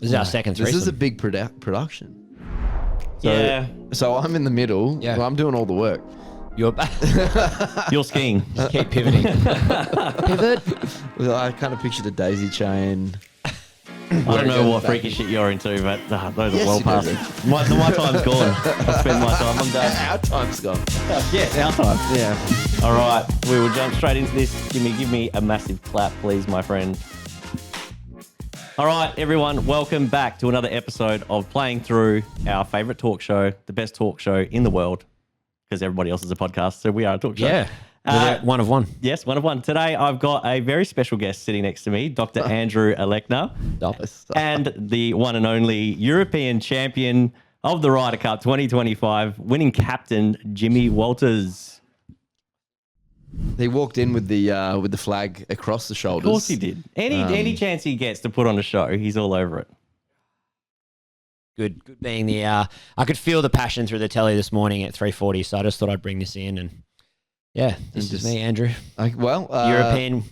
This is our second threesome. This is a big production. So I'm in the middle. Yeah. Well, I'm doing all the work. You're you're skiing. Just keep pivoting. Pivot. Well, I kind of pictured a daisy chain. I don't know what freaky shit you're into, but those are well past. My time's gone. I've spent my time. I'm done. Our time's gone. Yeah, our time. Yeah. All right, we will jump straight into this. Give me a massive clap, please, my friend. All right, everyone, welcome back to another episode of Playing Through, our favourite talk show, the best talk show in the world, because everybody else is a podcast, so we are a talk show. Yeah. One of one. Yes, one of one. Today, I've got a very special guest sitting next to me, Dr. Andrew Alekna, and the one and only European champion of the Ryder Cup 2025, winning captain, Jimmy Walters. He walked in with the flag across the shoulders. Of course he did. Any chance he gets to put on a show, he's all over it. Good being the. I could feel the passion through the telly this morning at 3:40, so I just thought I'd bring this in and. Yeah, this is me, Andrew. European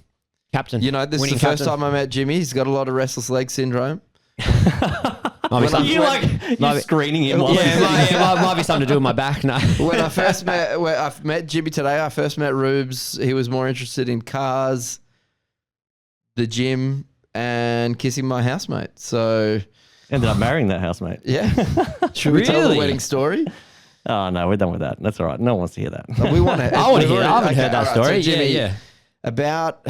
captain. You know, this is the first time I met Jimmy. He's got a lot of restless leg syndrome. You're screening him. Might be something to do with my back. No. When I met Jimmy today, I first met Rubes. He was more interested in cars, the gym, and kissing my housemate. So ended up marrying that housemate. Yeah. Should we tell the wedding story? Oh no, we're done with that. That's all right. No one wants to hear that. We want to. I want to hear. I haven't heard that story. So Jimmy, yeah. About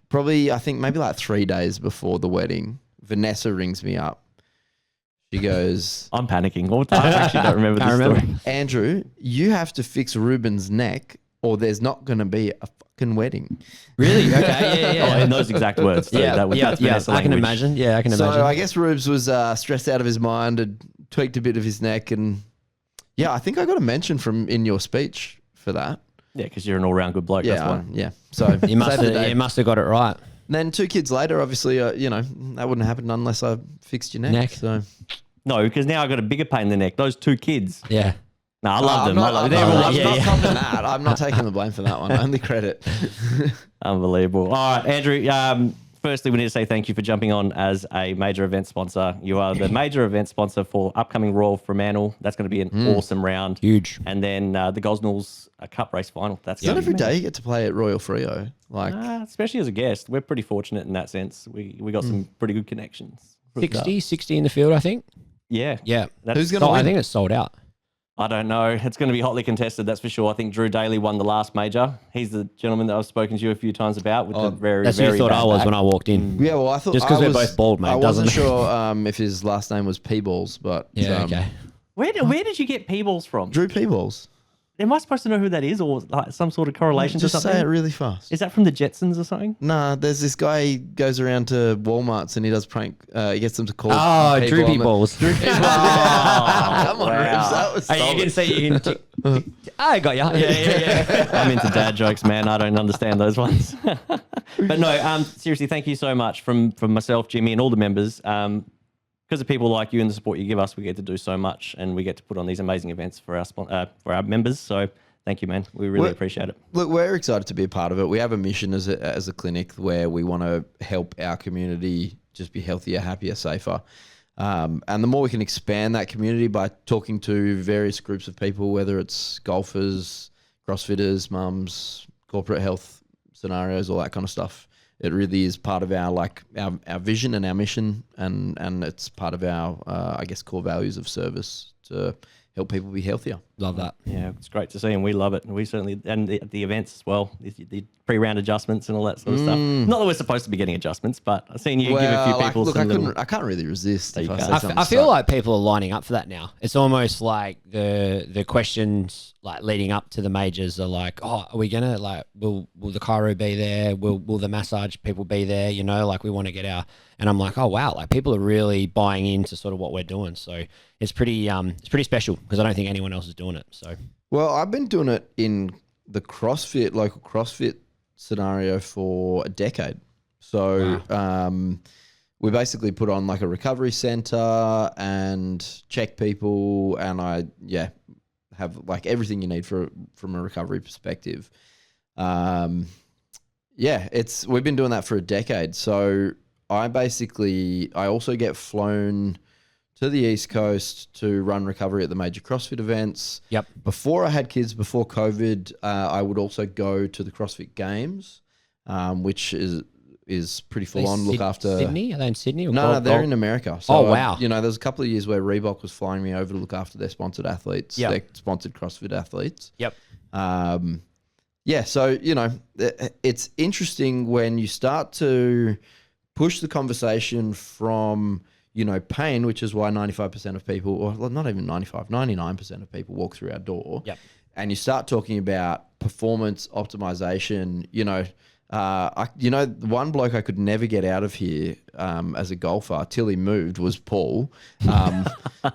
probably, I think maybe like 3 days before the wedding, Vanessa rings me up. She goes, I'm panicking. I actually don't remember this story. Andrew, you have to fix Ruben's neck or there's not going to be a fucking wedding. Really? Okay. Yeah. Oh, in those exact words. Yeah. I can imagine. Yeah, I can imagine. So I guess Rubes was stressed out of his mind, had tweaked a bit of his neck, and yeah, I think I got a mention from in your speech for that. Yeah, because you're an all-round good bloke. Yeah, that's why. Yeah. So you must have got it right. Then 2 kids later, obviously, that wouldn't happen unless I fixed your neck. So no, because now I've got a bigger pain in the neck. Those 2 kids. Yeah. No, I love them. I'm not copping that. I'm not taking the blame for that one. Only credit. Unbelievable. All right, Andrew. Firstly, we need to say thank you for jumping on as a major event sponsor. You are the major event sponsor for upcoming Royal Fremantle. That's going to be an awesome round. Huge. And then the Gosnells Cup race final. That's not every day you get to play at Royal Freo. Especially as a guest. We're pretty fortunate in that sense. We got some pretty good connections. 60 in the field, I think. Yeah. Who's going to win? I think it's sold out. I don't know. It's going to be hotly contested, that's for sure. I think Drew Daly won the last major. He's the gentleman that I've spoken to you a few times about. With the very, that's who you thought I was when I walked in. Yeah, well, I thought just because we're both bald, mate. I wasn't sure if his last name was Peeballs, but yeah, okay. Where did you get Peeballs from? Drew Peeballs. Am I supposed to know who that is, or like some sort of correlation to something? Just say it really fast. Is that from the Jetsons or something? Nah, there's this guy, he goes around to Walmarts and he does prank. He gets them to call. Drew Peeballs. Drew Peeballs. Come on, wow. That was you can say you can. I got ya. Yeah. I'm into dad jokes, man. I don't understand those ones. But no, seriously, thank you so much from myself, Jimmy, and all the members. Because of people like you and the support you give us, we get to do so much, and we get to put on these amazing events for our members. So thank you, man. We really appreciate it. Look, we're excited to be a part of it. We have a mission as a clinic where we want to help our community just be healthier, happier, safer. And the more we can expand that community by talking to various groups of people, whether it's golfers, CrossFitters, mums, corporate health scenarios, all that kind of stuff. It really is part of our vision and our mission, and it's part of our core values of service to help people be healthier. Love that. Yeah, it's great to see, and we love it. And we certainly, and the events as well, the pre-round adjustments and all that sort of stuff. Not that we're supposed to be getting adjustments, but I've seen you give a few people I can't really resist. I feel like people are lining up for that now. It's almost like the questions like leading up to the majors are like, oh, are we gonna will the chiro be there? Will the massage people be there? We want to get our. And I'm like, oh wow, people are really buying into sort of what we're doing. So it's pretty special because I don't think anyone else is doing it. So well, I've been doing it in the local CrossFit scenario for a decade. So we basically put on a recovery center and check people, and I have everything you need from a recovery perspective. We've been doing that for a decade. So I also get flown to the East Coast to run recovery at the major CrossFit events. Yep. Before I had kids, before COVID, I would also go to the CrossFit Games, which is pretty full on. Look after Sydney. Are they in Sydney? Or No, they're in America. So Oh, wow. there's a couple of years where Reebok was flying me over to look after their sponsored athletes, their sponsored CrossFit athletes. Yep. So, it's interesting when you start to push the conversation from, pain, which is why 95% of people, or not even 99% of people walk through our door. Yep. And you start talking about performance optimization, one bloke I could never get out of here as a golfer till he moved was Paul.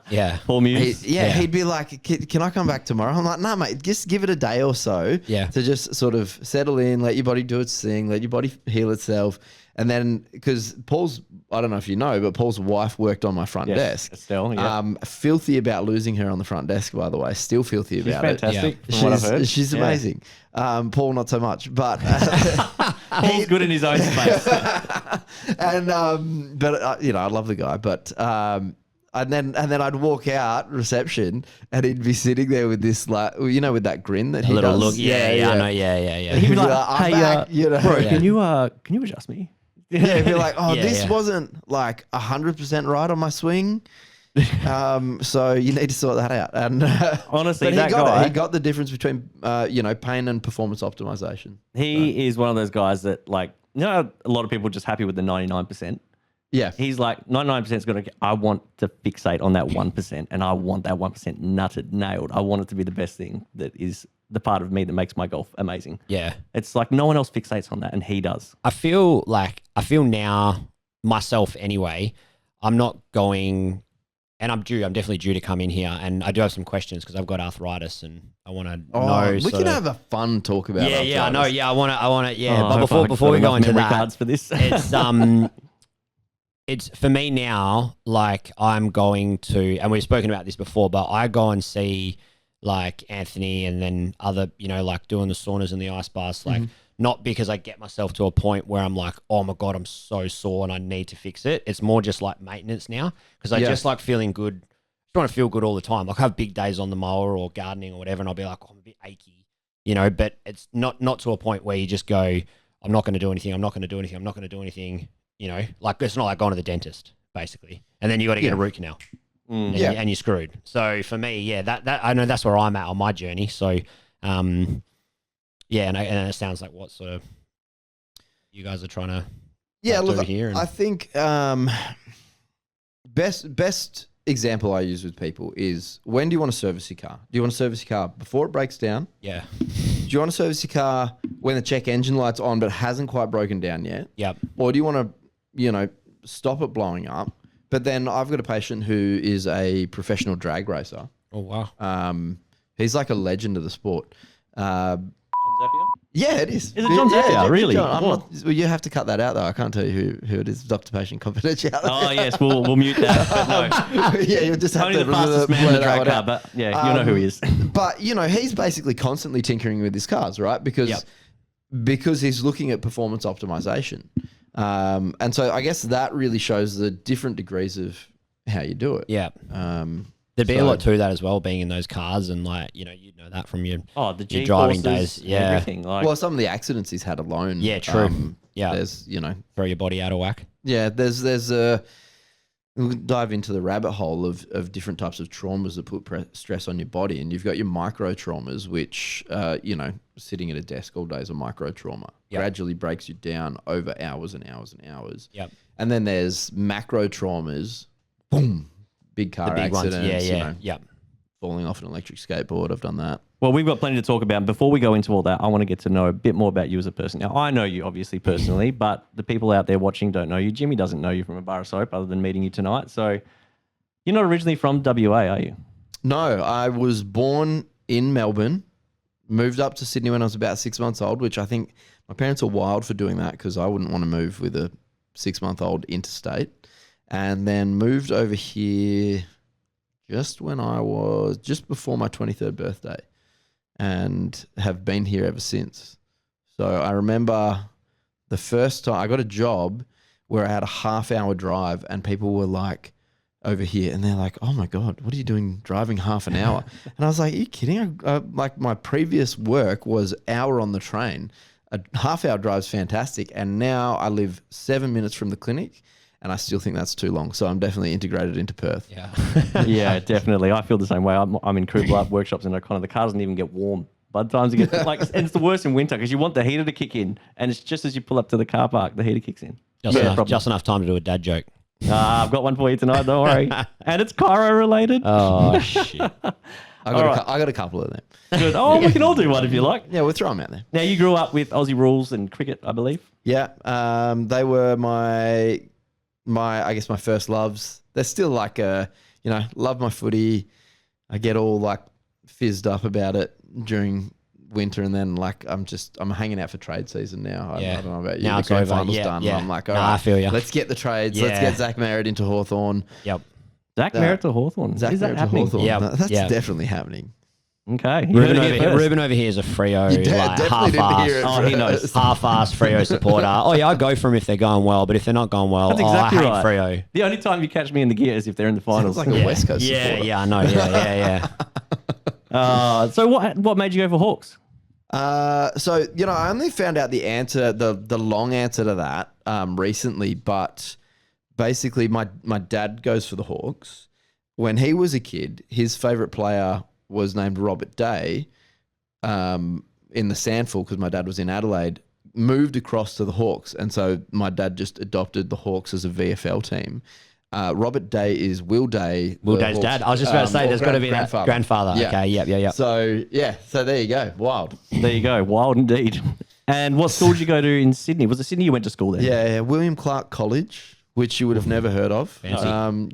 Yeah. Paul Muse. He'd be like, can I come back tomorrow? I'm like, no, mate, just give it a day or so to just sort of settle in, let your body do its thing, let your body heal itself. And then, because I don't know if you know, but Paul's wife worked on my front desk. Estelle, yeah. Filthy about losing her on the front desk, by the way. Still filthy about it. Fantastic, from what I've heard. She's amazing. Paul, not so much, but Paul's good in his own space. and I love the guy, but and then I'd walk out reception, and he'd be sitting there with this with that grin that he little does. look. Yeah. I know. Yeah. He'd be like, I'm hey, back, bro, Yeah. can you adjust me? Yeah, he'd be like, Yeah. wasn't like 100% right on my swing. So you need to sort that out. And Honestly, but that guy, he got the difference between pain and performance optimization. he is one of those guys that a lot of people are just happy with the 99%. Yeah. He's like 99% is going to. I want to fixate on that 1%, and I want that 1% nutted, nailed. I want it to be the best thing that is the part of me that makes my golf amazing. Yeah. It's like no one else fixates on that, and he does. I feel now myself anyway, I'm not going, and I'm definitely due to come in here, and I do have some questions because I've got arthritis and I want to know. We can have a fun talk about it. Yeah, I know. Yeah, I want to. Yeah, I but hope before I've we got go enough into memory that, cards for this. it's for me now. Like I'm going to, and we've spoken about this before, but I go and see like Anthony and then other, like doing the saunas and the ice baths, like not because I get myself to a point where I'm like, oh my God, I'm so sore and I need to fix it. It's more just like maintenance now because I just like feeling good. I want to feel good all the time. Like I have big days on the mower or gardening or whatever, and I'll be like, oh, I'm a bit achy, but it's not to a point where you just go, I'm not going to do anything. I'm not going to do anything. I'm not going to do anything. Like it's not like going to the dentist basically. And then you got to get a root canal. And you're screwed. So for me, that I know that's where I'm at on my journey. So, and it sounds like what sort of you guys are trying to do here. I think best example I use with people is when do you want to service your car? Do you want to service your car before it breaks down? Yeah. Do you want to service your car when the check engine light's on but hasn't quite broken down yet? Yep. Or do you want to, stop it blowing up? But then I've got a patient who is a professional drag racer. Oh, wow. He's like a legend of the sport. John Zappia? Yeah, it is. Is it John Zappia? Really? Well, you have to cut that out, though. I can't tell you who it is. Doctor-patient confidentiality. Oh, yes. We'll mute that. But no. Yeah, you'll just have Only to the fastest man in the drag car, out. but yeah, you know who he is. But, he's basically constantly tinkering with his cars, right? Because he's looking at performance optimization. And so I guess that really shows the different degrees of how you do it. Yeah. There'd be a lot to that as well, being in those cars and like, you know that from your, the your driving days. Yeah. Everything. Well, some of the accidents he's had alone. Yeah, true. There's, throw your body out of whack. Yeah, there's we'll dive into the rabbit hole of different types of traumas that put stress on your body. And you've got your micro traumas, which, sitting at a desk all day is a micro trauma. Yep. Gradually breaks you down over hours and hours and hours. Yep. And then there's macro traumas, boom, big car The big accidents, ones. Yeah. Yep. falling off an electric skateboard. I've done that. Well, we've got plenty to talk about. Before we go into all that, I want to get to know a bit more about you as a person. Now, I know you obviously personally, but the people out there watching don't know you. Jimmy doesn't know you from a bar of soap other than meeting you tonight. So you're not originally from WA, are you? No, I was born in Melbourne, moved up to Sydney when I was about 6 months old, which I think my parents are wild for doing that because I wouldn't want to move with a 6-month-old interstate. And then moved over here just before my 23rd birthday and have been here ever since. So I remember the first time I got a job where I had a half-hour drive and people were like over here and they're like, oh my God, what are you doing driving half an hour? And I was like, are you kidding? Like my previous work was hour on the train. A half-hour drive's fantastic. And now I live 7 minutes from the clinic and I still think that's too long. So I'm definitely integrated into Perth. Yeah. Yeah, definitely. I feel the same way. I'm in crew blood workshops in O'Connor. The car doesn't even get warm. By the time you get and it's the worst in winter because you want the heater to kick in, and it's just as you pull up to the car park, the heater kicks in. Just enough time to do a dad joke. I've got one for you tonight. Don't worry, and it's Cairo related. Oh shit! I got a couple of them. Good. Oh, we can all do one if you like. Yeah, we'll throw them out there. Now you grew up with Aussie rules and cricket, I believe. Yeah, they were my I guess my first loves. They're still like love my footy. I get all like fizzed up about it during winter, and then like I'm hanging out for trade season now. I don't know about you. Now the it's grand over. final's Yeah, done. yeah. I'm like, all Nah, right, I feel ya. let's get the trades. Let's Yeah. get Zach Merritt into Hawthorn. Yep. Zach Merritt to Hawthorn. Zach Is that Merritt to happening? Hawthorn. Yeah, That's yeah. definitely happening. Okay. Ruben over here is a Freo, like definitely didn't hear it half-assed. Oh, he knows. Half-assed Freo supporter. Oh yeah, I go for him if they're going well, but if they're not going well, That's exactly I hate right. Freo. The only time you catch me in the gear is if they're in the finals. Sounds like a West Coast Yeah, supporter. yeah, I know. Yeah. So what made you go for Hawks? So I only found out the answer, the long answer to that recently, but basically my dad goes for the Hawks. When he was a kid, his favourite player was named Robert Day in the Sandful, because my dad was in Adelaide, moved across to the Hawks. And so my dad just adopted the Hawks as a VFL team. Robert Day is Will Day. Will Day's dad. I was just about to say, there's got to be that grandfather. Yeah. Okay, yep. So there you go. Wild. There you go. Wild indeed. And what school did you go to in Sydney? Was it Sydney you went to school there? Yeah, William Clark College, which you would have never heard of. Fancy. Sounds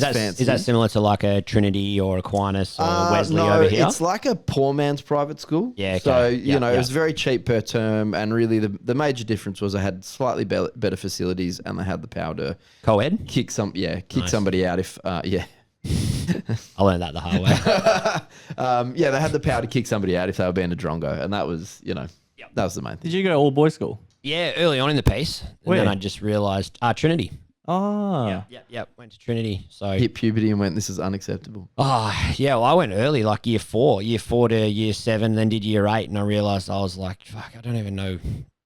fancy. Is that similar to like a Trinity or Aquinas or Wesley no, over here? it's like a poor man's private school. Yeah, okay. So, Yeah, it was very cheap per term, and really the major difference was I had slightly better facilities, and they had the power to Co-ed? kick somebody out if, I learned that the hard way. they had the power to kick somebody out if they were being a drongo, and that was, that was the main thing. Did you go all boys school? Yeah, early on in the piece. And Where? then I just realised, Trinity. Oh. Yep. Went to Trinity. So, Hit puberty and went, this is unacceptable. well, I went early, like year 4 to year 7, then did year 8, and I realised I was like, fuck, I don't even know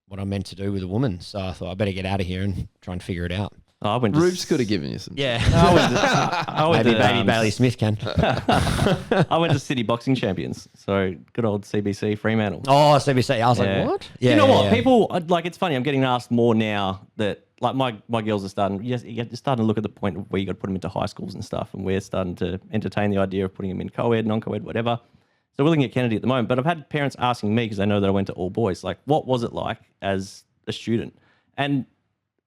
what I'm meant to do with a woman. So I thought I better get out of here and try and figure it out. I went to Rubes could have given you some. Yeah. I went Maybe to, baby Bailey Smith can. I went to City Boxing Champions. So good old CBC Fremantle. Oh, CBC. I was Yeah. like, what? You know what? People, like, it's funny. I'm getting asked more now that, like, my girls are starting, you're starting to look at the point where you got to put them into high schools and stuff. And we're starting to entertain the idea of putting them in co-ed, non-co-ed, whatever. So we're looking at Kennedy at the moment. But I've had parents asking me, because they know that I went to all boys, like, what was it like as a student? And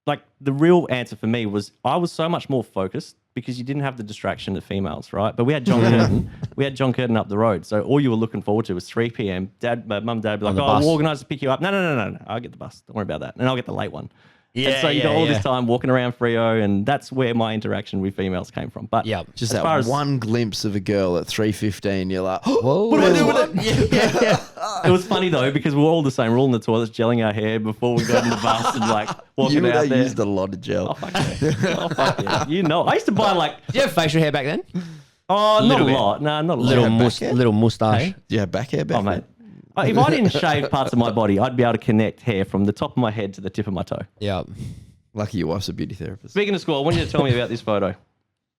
like the real answer for me was I was so much more focused because you didn't have the distraction of females, right? But we had John Curtin. We had John Curtin up the road. So all you were looking forward to was 3 p.m. Mum and dad would be like, the oh, bus. we'll organise to pick you up. No. I'll get the bus. Don't worry about that. And I'll get the late one. Yeah, and so you got all this time walking around Freo, and that's where my interaction with females came from. But Yep. Just as that far as- one glimpse of a girl at 3:15, you're like, Whoa. what do I do with it? it was funny though because we were all the same. We're all in the toilets, gelling our hair before we got in the bus and like walking You would out have there. used a lot of gel. Oh fuck yeah! Oh fuck yeah! You know, I used to buy like Did you have facial hair back then? not a Little bit. lot. No, not a Little, lot. back hair? little moustache. Hey? Do you have back hair back Oh mate, then? if I didn't shave parts of my body, I'd be able to connect hair from the top of my head to the tip of my toe. Yeah. Lucky your wife's a beauty therapist. Speaking of school, I want you to tell me about this photo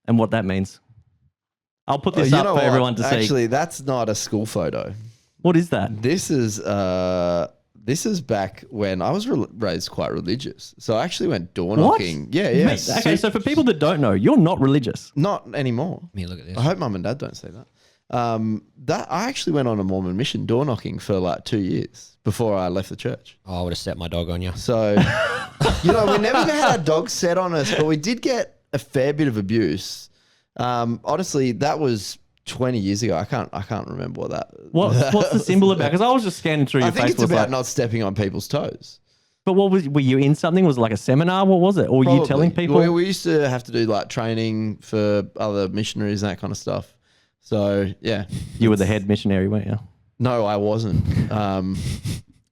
and what that means. I'll put this You up know for what? everyone to see. Actually, that's not a school photo. What is that? This is back when I was raised quite religious. So I actually went door knocking. Yeah. Mate, okay, so for people that don't know, you're not religious. Not anymore. Let me look at this. I hope mum and dad don't say that. That I actually went on a Mormon mission door knocking for like 2 years before I left the church. Oh, I would have set my dog on you. So, we never had our dogs set on us, but we did get a fair bit of abuse. Honestly, that was 20 years ago. I can't remember what that. What's the symbol about? Because I was just scanning through your I think Facebook. it's about like, not stepping on people's toes. but were you in something? Was it like a seminar? What was it? Or were you telling Probably. people? We used to have to do like training for other missionaries and that kind of stuff. So yeah, You were the head missionary, weren't you? no, I wasn't.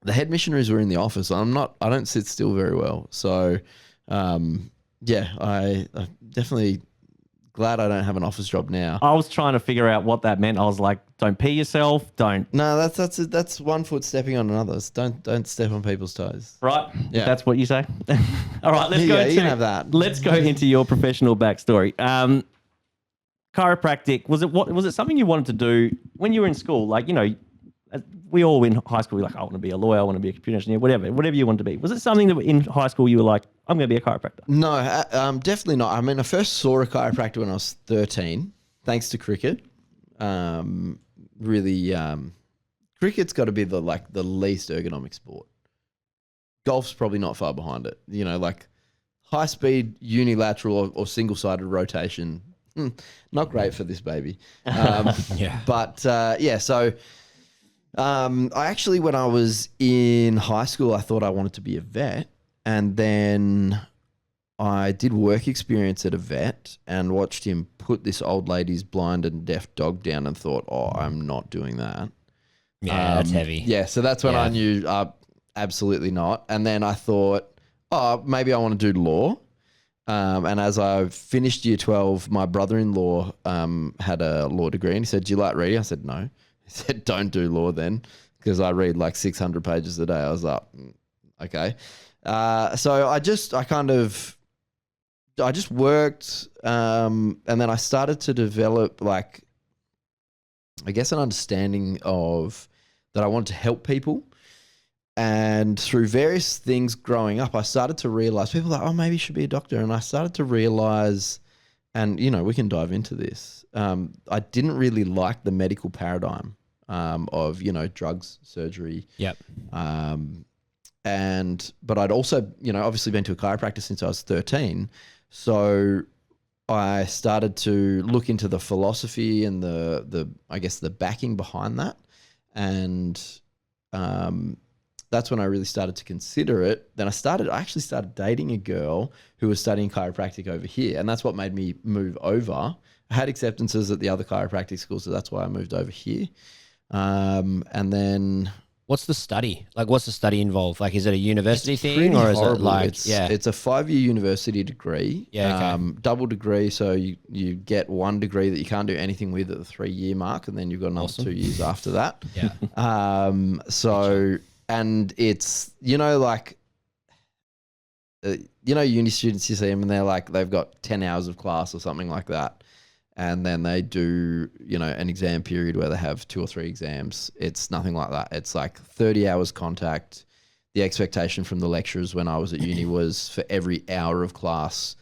the head missionaries were in the office. I don't sit still very well. So, yeah, I'm definitely glad I don't have an office job now. I was trying to figure out what that meant. I was like, don't pee yourself. Don't. No, that's one foot stepping on another's. Don't step on people's toes. Right? Yeah. That's what you say. All right, let's go. You can have that. Let's go into your professional backstory. Chiropractic, was it something you wanted to do when you were in school? Like, we all in high school, we're like, I want to be a lawyer, I want to be a computer engineer, whatever you want to be. Was it something that in high school you were like, I'm going to be a chiropractor? No, definitely not. I mean, I first saw a chiropractor when I was 13, thanks to cricket. Really, cricket's got to be the least ergonomic sport. Golf's probably not far behind it. Like high speed unilateral or single sided rotation. Not great for this baby. Yeah. But yeah, so I actually, when I was in high school, I thought I wanted to be a vet. And then I did work experience at a vet and watched him put this old lady's blind and deaf dog down and thought, oh, I'm not doing that. Yeah, that's heavy. Yeah, so that's when I knew absolutely not. And then I thought, oh, maybe I want to do law. And as I finished year 12, my brother-in-law had a law degree and he said, do you like reading? I said, no. He said, don't do law then, because I read like 600 pages a day. I was like, okay. So I just worked and then I started to develop like, I guess, an understanding of that I wanted to help people. And through various things growing up, I started to realize people were like, oh, maybe you should be a doctor. And I started to realize, and we can dive into this. I didn't really like the medical paradigm of, drugs, surgery. Yep. But I'd also, obviously been to a chiropractor since I was 13. So I started to look into the philosophy and the I guess the backing behind that. And that's when I really started to consider it. Then I actually started dating a girl who was studying chiropractic over here. And that's what made me move over. I had acceptances at the other chiropractic school, so that's why I moved over here. And then... What's the study? Like, what's the study involved? Like, is it a university thing pretty or is horrible. it like, It's a 5-year university degree. Yeah, okay. Double degree. So you get one degree that you can't do anything with at the 3-year mark. And then you've got another 2 years after that. Yeah. And it's, uni students, you see them and they're like, they've got 10 hours of class or something like that. And then they do, an exam period where they have 2 or 3 exams. It's nothing like that. It's like 30 hours contact. The expectation from the lecturers when I was at uni was for every hour of class,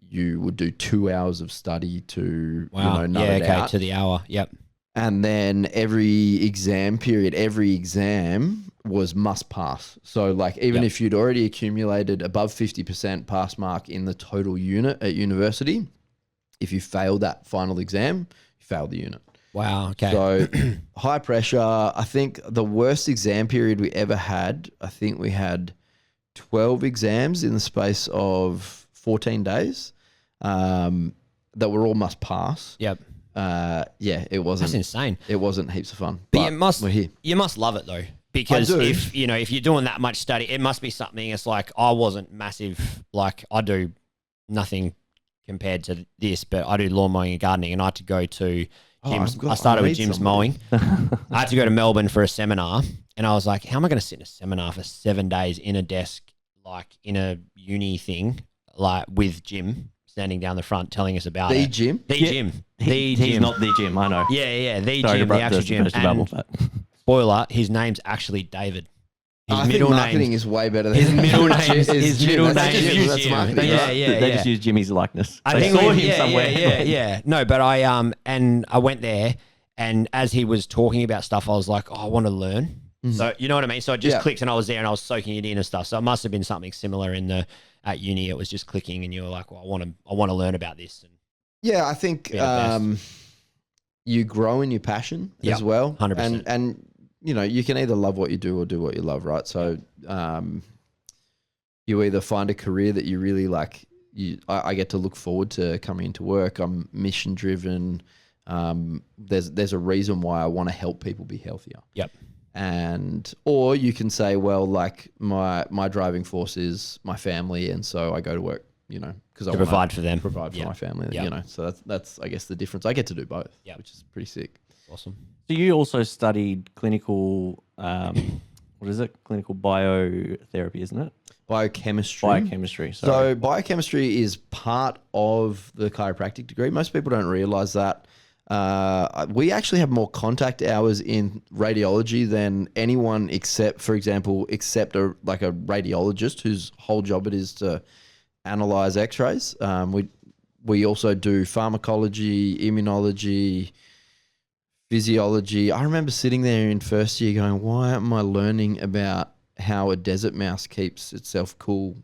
you would do 2 hours of study to, nut it out. To the hour. Yep. And then every exam period, every exam was must pass. So like even if you'd already accumulated above 50% pass mark in the total unit at university, if you failed that final exam, you failed the unit. Wow. Okay. So high pressure. I think the worst exam period we ever had, I think we had 12 exams in the space of 14 days that were all must pass. Yep. It wasn't. That's insane. It wasn't heaps of fun. But we're here. You must love it though, because if you're doing that much study, it must be something. It's like I wasn't massive. Like I do nothing compared to this, but I do lawn mowing and gardening, and I had to go to Jim's. I started with Jim's mowing. I had to go to Melbourne for a seminar, and I was like, how am I going to sit in a seminar for 7 days in a desk, like in a uni thing, like with Jim standing down the front telling us about it. Jim? Jim. He's not the Jim, I know. Yeah. The Sorry Jim, to the actual Jim. And spoiler, his name's actually David. I think marketing is way better than his middle name. His middle name is That's Jim. marketing. They just use Jimmy's likeness. I think saw him somewhere. Yeah. No, but I went there, and as he was talking about stuff, I was like, I want to learn. So you know what I mean. So it just clicked, and I was there, and I was soaking it in and stuff. So it must have been something similar at uni. It was just clicking, and you were like, well, I want to learn about this. And I think you grow in your passion as well. 100%. And you can either love what you do or do what you love, right? So you either find a career that you really like. I get to look forward to coming into work. I'm mission driven. There's a reason why I want to help people be healthier. Yep. or you can say, well, like my driving force is my family, and so I go to work, because I To provide for them. provide for Yeah. my family, Yeah. So that's I guess the difference. I get to do both, which is pretty sick. Awesome. So you also studied clinical, what is it? Clinical biotherapy, isn't it? Biochemistry. Biochemistry. Sorry. So biochemistry is part of the chiropractic degree. Most people don't realize that. We actually have more contact hours in radiology than anyone except a radiologist whose whole job it is to analyze X-rays. We also do pharmacology, immunology, physiology. I remember sitting there in first year going, why am I learning about how a desert mouse keeps itself cool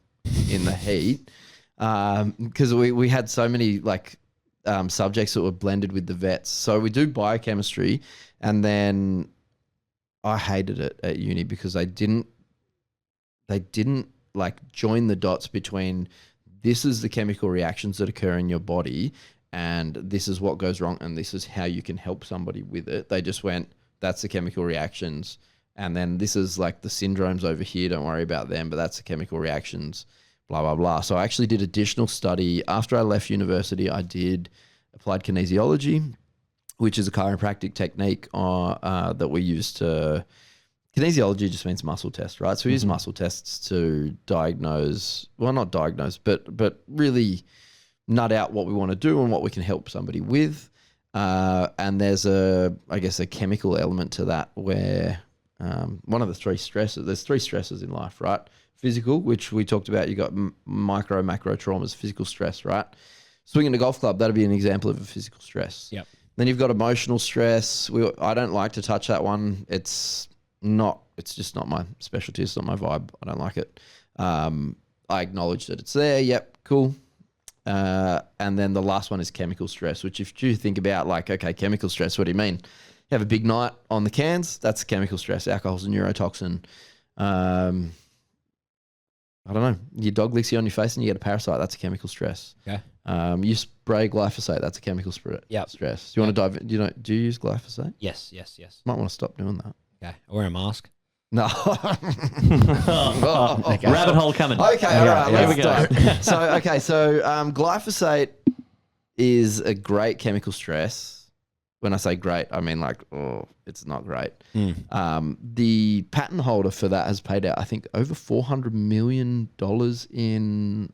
in the heat? Because we had so many subjects that were blended with the vets. So we do biochemistry, and then I hated it at uni because they didn't join the dots between this is the chemical reactions that occur in your body and this is what goes wrong and this is how you can help somebody with it. They just went, that's the chemical reactions. And then this is like the syndromes over here. Don't worry about them, but that's the chemical reactions, blah, blah, blah. So I actually did additional study. After I left university, I did applied kinesiology, which is a chiropractic technique that we use to... Kinesiology just means muscle test, right? So we use muscle tests to diagnose, well, not diagnose, but really nut out what we want to do and what we can help somebody with. And there's a chemical element to that where one of the three stresses, there's three stresses in life, right? Physical, which we talked about, you got micro, macro traumas, physical stress, right? Swinging a golf club, that'd be an example of a physical stress. Yep. Then you've got emotional stress. I don't like to touch that one. It's just not my specialty. It's not my vibe. I don't like it. I acknowledge that it's there. Yep, cool. And then the last one is chemical stress, which if you think about okay, chemical stress, what do you mean? You have a big night on the cans, that's chemical stress. Alcohol's a neurotoxin. I don't know. Your dog licks you on your face and you get a parasite, that's a chemical stress. Okay. You spray glyphosate, that's a chemical stress. Do you want to dive in? Do you use glyphosate? Yes. Might want to stop doing that. Okay. I wear a mask. No. Okay. Rabbit hole coming. Okay, all right. Here we Let's go. start. So glyphosate is a great chemical stress. When I say great, I mean it's not great. The patent holder for that has paid out, I think, over $400 million in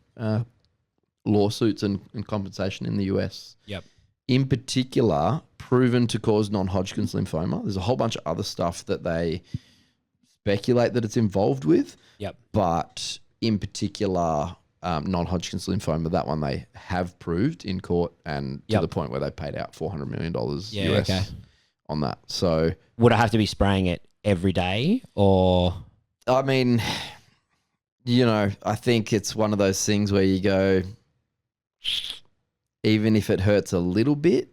lawsuits and compensation in the US. Yep. In particular, proven to cause non-Hodgkin's lymphoma. There's a whole bunch of other stuff that they speculate that it's involved with. Yep. But in particular, non-Hodgkin's lymphoma, that one they have proved in court and to the point where they paid out $400 million US on that. So would I have to be spraying it every day or? I mean, I think it's one of those things where you go, even if it hurts a little bit,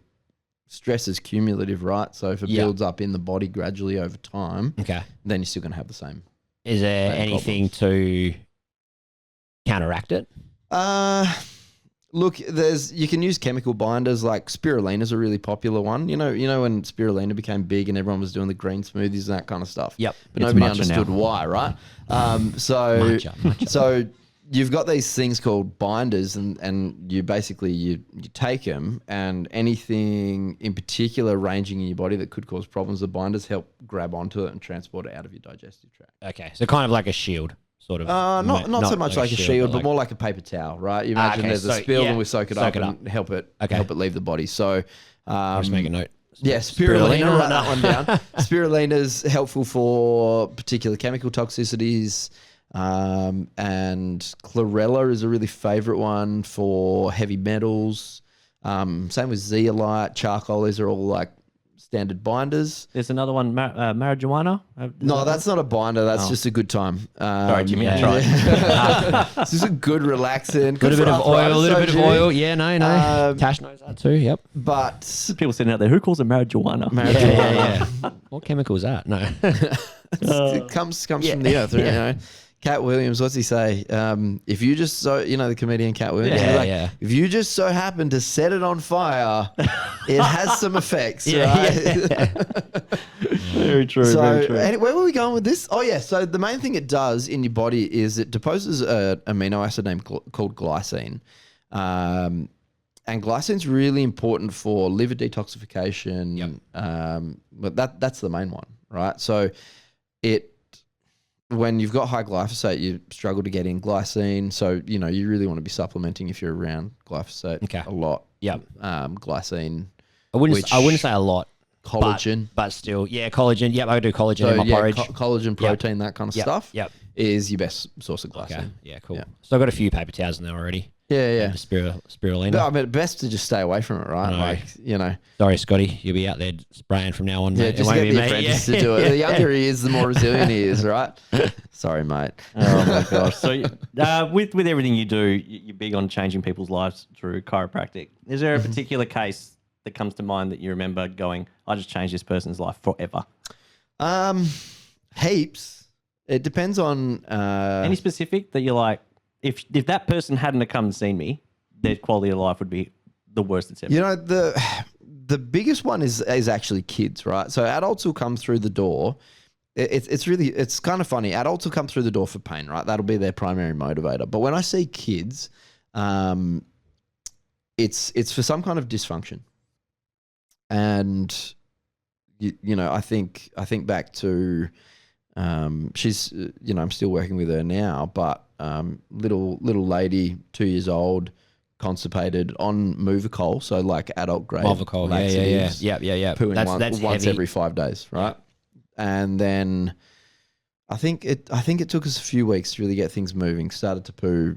stress is cumulative, right? So if it builds up in the body gradually over time, then you're still going to have the same. Is there anything to counteract it? Look, you can use chemical binders, like spirulina is a really popular one. You know when spirulina became big and everyone was doing the green smoothies and that kind of stuff. Yep. But nobody understood why, right? So you've got these things called binders, and you basically you take them, and anything in particular ranging in your body that could cause problems, the binders help grab onto it and transport it out of your digestive tract. Okay, so kind of like a shield. Sort of, not so much like a shield, but more like a paper towel, right? You imagine there's a spill and we soak it up and help it leave the body. So I'll just make a note. Yeah, spirulina, write that one down. Spirulina is helpful for particular chemical toxicities, and chlorella is a really favorite one for heavy metals. Same with zeolite, charcoal. These are all like standard binders. There's another one, marijuana. No, that's not a binder. That's just a good time. Sorry, Jimmy. I tried. This is a good relaxant. A little bit of oil. Yeah, no. Tash knows that too. Yep. But people sitting out there, who calls it marijuana? Yeah. What chemical is that? No. It comes from the earth. Cat Williams, what's he say? If you just the comedian Cat Williams, if you just so happen to set it on fire, it has some effects, right? Very true. So, very true. where were we going with this? Oh, yeah. So, the main thing it does in your body is it deposes an amino acid name called glycine. And glycine's really important for liver detoxification. But that's the main one, right? So, when you've got high glyphosate, you struggle to get in glycine. So, you really want to be supplementing if you're around glyphosate a lot. Yep. Glycine. I wouldn't say a lot. Collagen. But still, yeah, collagen. Yep, I do collagen in my porridge. Collagen, protein, that kind of stuff is your best source of glycine. Okay. Yeah, cool. Yeah. So I've got a few paper towels in there already. Yeah. And the spirulina. But I mean, best to just stay away from it, right? Sorry, Scotty. You'll be out there spraying from now on, Yeah, mate. just get the apprentice to do it. The younger he is, the more resilient he is, right? Sorry, mate. Oh my gosh! So, with everything you do, you're big on changing people's lives through chiropractic. Is there a particular case that comes to mind that you remember going, "I just changed this person's life forever"? Heaps. It depends on Any specific that you're like, if that person hadn't have come and seen me, their quality of life would be the worst it's ever. The biggest one is actually kids, right? So adults will come through the door. It's kind of funny. Adults will come through the door for pain, right? That'll be their primary motivator. But when I see kids, it's for some kind of dysfunction. And I think back to she's I'm still working with her now, but little lady, 2 years old, constipated on Movicol, so like adult grade Movicol, yeah. pooing That's once heavy. every 5 days, right? And then I think it took us a few weeks to really get things moving. Started to poo,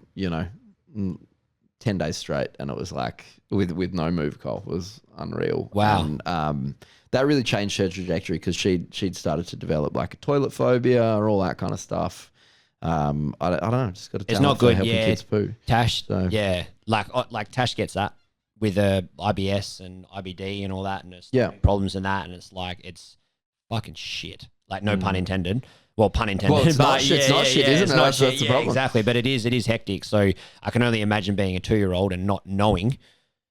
10 days straight, and it was like with no Movicol. It was unreal. Wow. And that really changed her trajectory because she'd started to develop like a toilet phobia or all that kind of stuff. I don't know. Just got to. It's not good. helping Yeah, kids poo. Tash. So. Yeah, like Tash gets that with IBS and IBD and all that, and it's problems in that, and it's like it's fucking shit. Like no pun intended. Well, pun intended. Well, it's not shit. It's not shit, isn't it? Not shit. That's the problem. Exactly. But it is hectic. So I can only imagine being a 2-year-old and not knowing.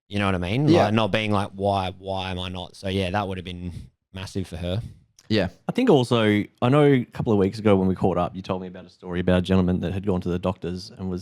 You know what I mean? Yeah. Like not being like, why am I not? So yeah, that would have been massive for her. Yeah. I think also, I know a couple of weeks ago when we caught up, you told me about a story about a gentleman that had gone to the doctors and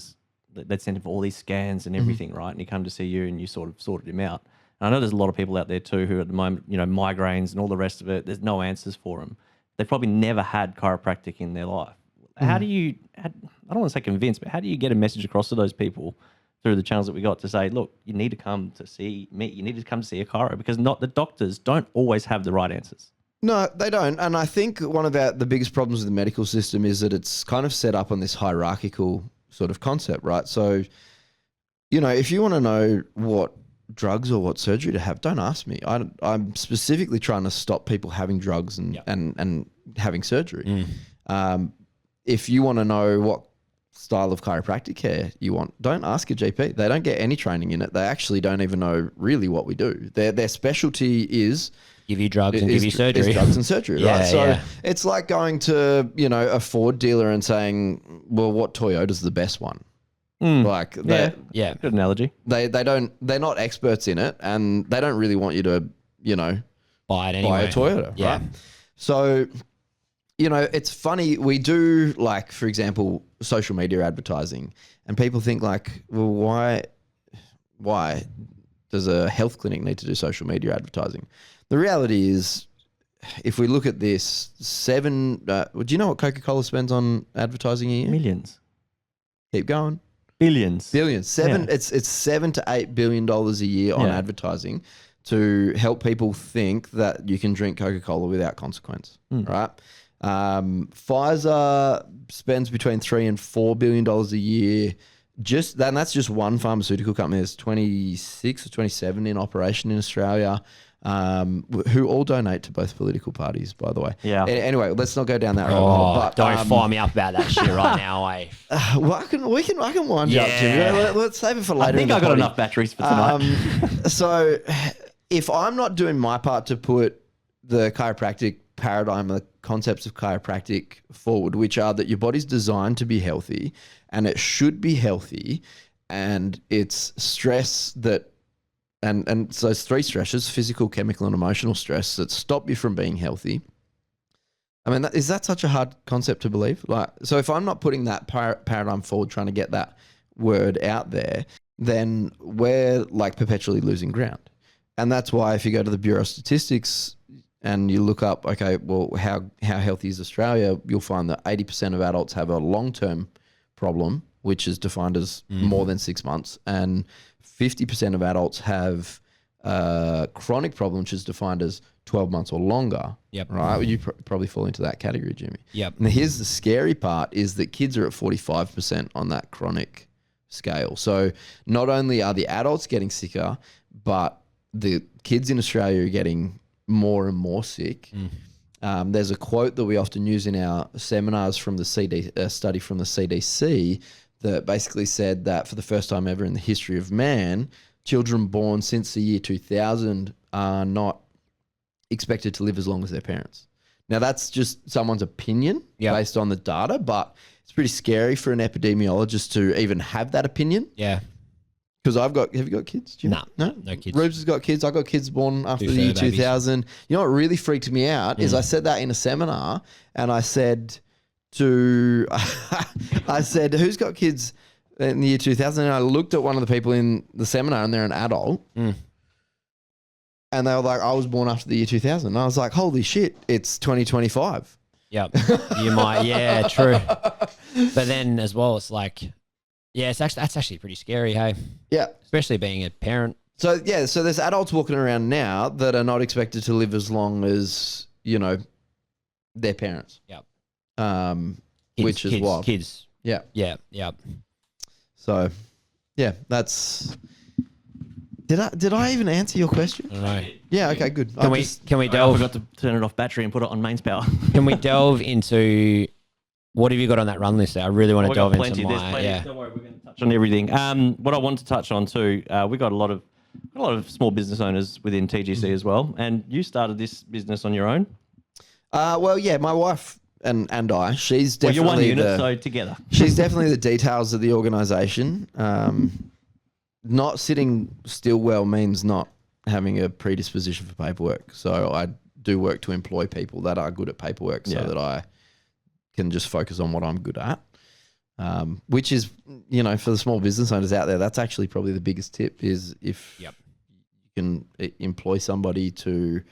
they'd sent him for all these scans and everything, right? And he come to see you and you sort of sorted him out. And I know there's a lot of people out there too who at the moment, migraines and all the rest of it, there's no answers for them. They've probably never had chiropractic in their life. How do you, I don't want to say convince, but how do you get a message across to those people through the channels that we got to say, look, you need to come to see me. You need to come to see a chiro because the doctors don't always have the right answers. No, they don't. And I think one of the biggest problems with the medical system is that it's kind of set up on this hierarchical sort of concept, right? So, if you want to know what drugs or what surgery to have, don't ask me. I'm specifically trying to stop people having drugs and having surgery. If you want to know what style of chiropractic care you want, don't ask a GP. They don't get any training in it. They actually don't even know really what we do. Their specialty is give you drugs and give you surgery. Is drugs and surgery, Yeah, right? So yeah. it's like going to, a Ford dealer and saying, well, what Toyota's the best one? Like, Yeah. Good analogy. they're not experts in it, and they don't really want you to, Buy it anyway. buy a Toyota, Yeah. right? So, it's funny. We do, like, for example, social media advertising, and people think like, well, why does a health clinic need to do social media advertising? The reality is, if we look at this, do you know what Coca-Cola spends on advertising a year? Millions. Keep going. Billions. Billions. It's $7 to $8 billion a year on advertising to help people think that you can drink Coca-Cola without consequence, right? Pfizer spends between $3 and $4 billion a year. That's just one pharmaceutical company. There's 26 or 27 in operation in Australia, who all donate to both political parties, by the way. Yeah. Anyway, let's not go down that rabbit hole. But, Don't fire me up about that shit right now. well, I can wind you up, Jimmy. Let's save it for later. I think I got enough batteries for tonight. So, if I'm not doing my part to put the chiropractic paradigm, the concepts of chiropractic forward, which are that your body's designed to be healthy and it should be healthy, and it's stress that and so it's 3 stresses: physical, chemical, and emotional stress that stop you from being healthy. I mean, is that such a hard concept to believe? Like, so if I'm not putting that paradigm forward, trying to get that word out there, then we're like perpetually losing ground. And that's why if you go to the Bureau of Statistics and you look up, okay, well, how healthy is Australia? You'll find that 80% of adults have a long-term problem, which is defined as more than 6 months, and 50% of adults have a chronic problem, which is defined as 12 months or longer. Yep. Right? Well, you probably fall into that category, Jimmy. Yep. And here's the scary part is that kids are at 45% on that chronic scale. So not only are the adults getting sicker, but the kids in Australia are getting more and more sick. There's a quote that we often use in our seminars from the study from the CDC that basically said that for the first time ever in the history of man, children born since the year 2000 are not expected to live as long as their parents. Now, that's just someone's opinion based on the data, but it's pretty scary for an epidemiologist to even have that opinion. Yeah. Because have you got kids? No kids. Rubes has got kids. I got kids born after the year 2000. You know what really freaked me out is I said that in a seminar, and I said who's got kids in the year 2000? And I looked at one of the people in the seminar, and they're an adult. And they were like, I was born after the year 2000. And I was like, holy shit, it's 2025. Yep. You might. Yeah, true. But then as well, it's like, yeah, that's actually pretty scary, hey? Yeah. Especially being a parent. So, yeah, so there's adults walking around now that are not expected to live as long as, you know, their parents. Yep. Which is wild. Kids. Yeah. Yeah. Yep. So, yeah, that's... Did I even answer your question? All right. Yeah, okay, good. Can we I delve... forgot to turn it off battery and put it on mains power. Can we delve into... What have you got on that run list there? I really want to delve into There's my... plenty. Yeah. Don't worry, we're going to touch on everything. What I want to touch on too, we got a lot of small business owners within TGC as well. And you started this business on your own? Well, yeah, my wife and I, she's Well, definitely you're one unit, so together. She's definitely the details of the organisation. Not sitting still well means not having a predisposition for paperwork. So I do work to employ people that are good at paperwork so that I can just focus on what I'm good at. Which is, you know, for the small business owners out there, that's actually probably the biggest tip is if you can employ somebody to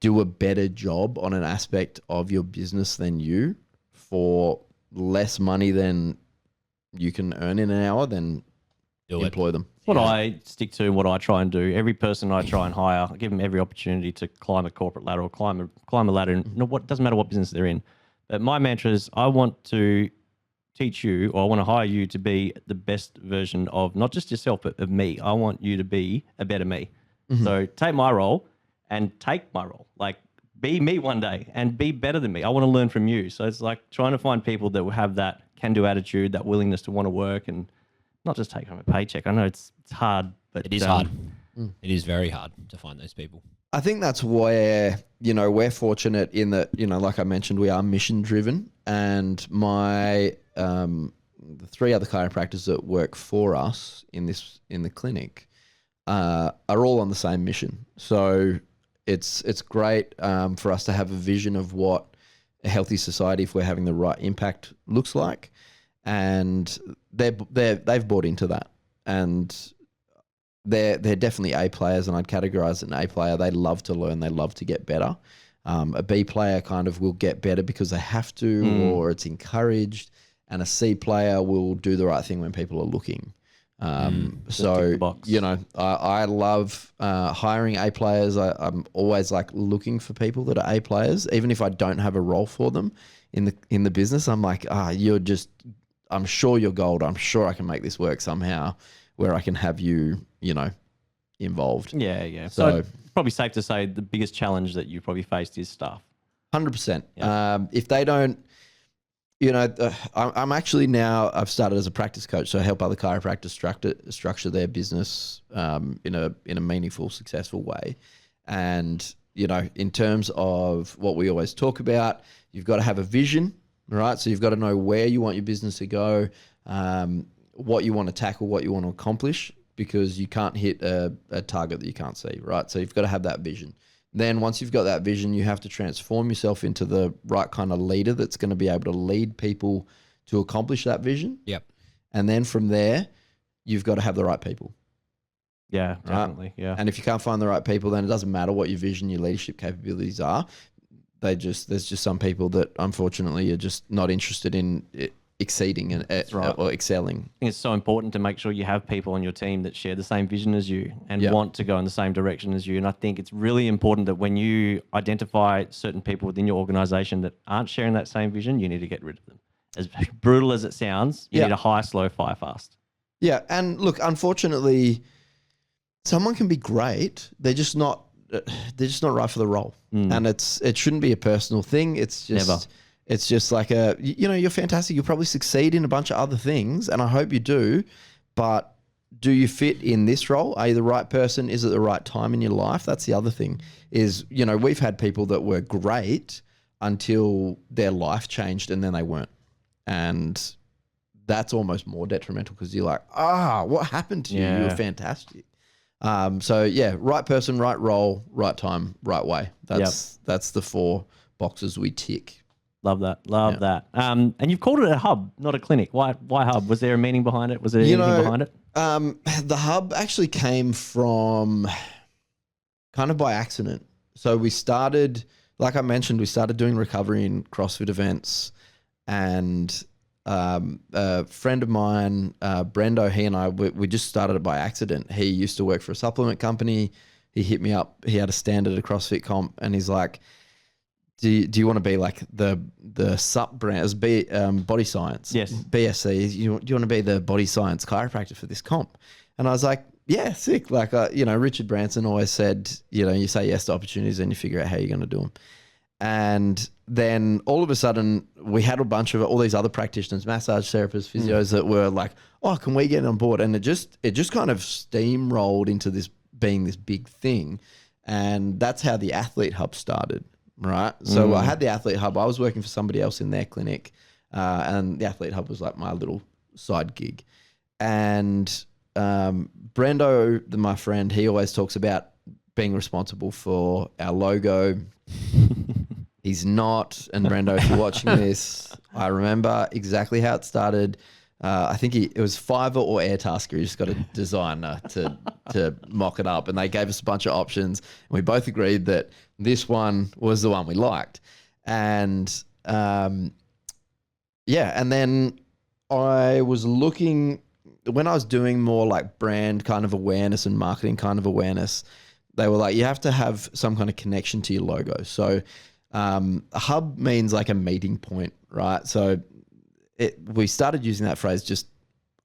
do a better job on an aspect of your business than you for less money than you can earn in an hour, then employ them. What I stick to and what I try and do, every person I try and hire, I give them every opportunity to climb a corporate ladder or climb a ladder. And it doesn't matter what business they're in. But my mantra is I want to teach you, or I want to hire you to be the best version of not just yourself, but of me. I want you to be a better me. So take my role and take my role. Like, be me one day and be better than me. I want to learn from you. So it's like trying to find people that will have that can-do attitude, that willingness to want to work and not just take home a paycheck. I know it's hard, but It is hard. It is very hard to find those people. I think that's where, you know, we're fortunate in that, you know, like I mentioned, we are mission driven, and my the three other chiropractors that work for us in the clinic are all on the same mission. So it's great for us to have a vision of what a healthy society, if we're having the right impact, looks like, and they've bought into that, and they're definitely A players, and I'd categorize an A player. They love to learn. They love to get better. A B player kind of will get better because they have to, or it's encouraged, and a C player will do the right thing when people are looking. So, you know, I love hiring A players. I'm always like looking for people that are A players, even if I don't have a role for them in the business. I'm like, I'm sure you're gold. I'm sure I can make this work somehow where I can have you, you know, involved. Yeah. So it's probably safe to say the biggest challenge that you've probably faced is staff. 100%. If they don't, you know, I'm actually now, I've started as a practice coach, so I help other chiropractors structure their business in a meaningful, successful way. And, you know, in terms of what we always talk about, you've got to have a vision, right? So you've got to know where you want your business to go, what you want to tackle, what you want to accomplish, because you can't hit a target that you can't see, right? So you've got to have that vision. Then once you've got that vision, you have to transform yourself into the right kind of leader that's going to be able to lead people to accomplish that vision. Yep. And then from there, you've got to have the right people. Yeah, definitely. Yeah. And if you can't find the right people, then it doesn't matter what your vision, your leadership capabilities are. There's just some people that unfortunately are just not interested in exceeding and or excelling. I think it's so important to make sure you have people on your team that share the same vision as you and want to go in the same direction as you. And I think it's really important that when you identify certain people within your organization that aren't sharing that same vision, you need to get rid of them. As brutal as it sounds, you need to hire slow, fire fast. Yeah. And look, unfortunately, someone can be great. They're just not right for the role. And it shouldn't be a personal thing. It's just Never. It's just like you're fantastic. You'll probably succeed in a bunch of other things, and I hope you do. But do you fit in this role? Are you the right person? Is it the right time in your life? That's the other thing. Is we've had people that were great until their life changed, and then they weren't, and that's almost more detrimental because you're like, what happened to you? You were fantastic. So yeah, right person, right role, right time, right way. That's the 4 boxes we tick. Love that. Love that. And you've called it a hub, not a clinic. Why hub? Was there a meaning behind it? Was there anything behind it? The hub actually came from kind of by accident. So we started, like I mentioned, we started doing recovery in CrossFit events, and a friend of mine, Brendo, he and I, we just started it by accident. He used to work for a supplement company. He hit me up. He had a stand at a CrossFit comp, and he's like, do you want to be like the sup brand as Body Science? Yes. BSC. Do you want to be the Body Science chiropractor for this comp? And I was like, yeah, sick. Like, Richard Branson always said, you say yes to opportunities and you figure out how you're going to do them. And then all of a sudden we had a bunch of all these other practitioners, massage therapists, physios that were like, oh, can we get on board? And it just kind of steamrolled into this being this big thing. And that's how the Athlete Hub started. Right. So I had the Athlete Hub. I was working for somebody else in their clinic. And the Athlete Hub was like my little side gig. And Brendo, my friend, he always talks about being responsible for our logo. He's not. And Brendo, if you're watching this, I remember exactly how it started. I think it was Fiverr or Airtasker. You just got a designer to mock it up, and they gave us a bunch of options. And we both agreed that this one was the one we liked. And and then I was looking when I was doing more like brand kind of awareness and marketing kind of awareness. They were like, you have to have some kind of connection to your logo. So a hub means like a meeting point, right? So we started using that phrase just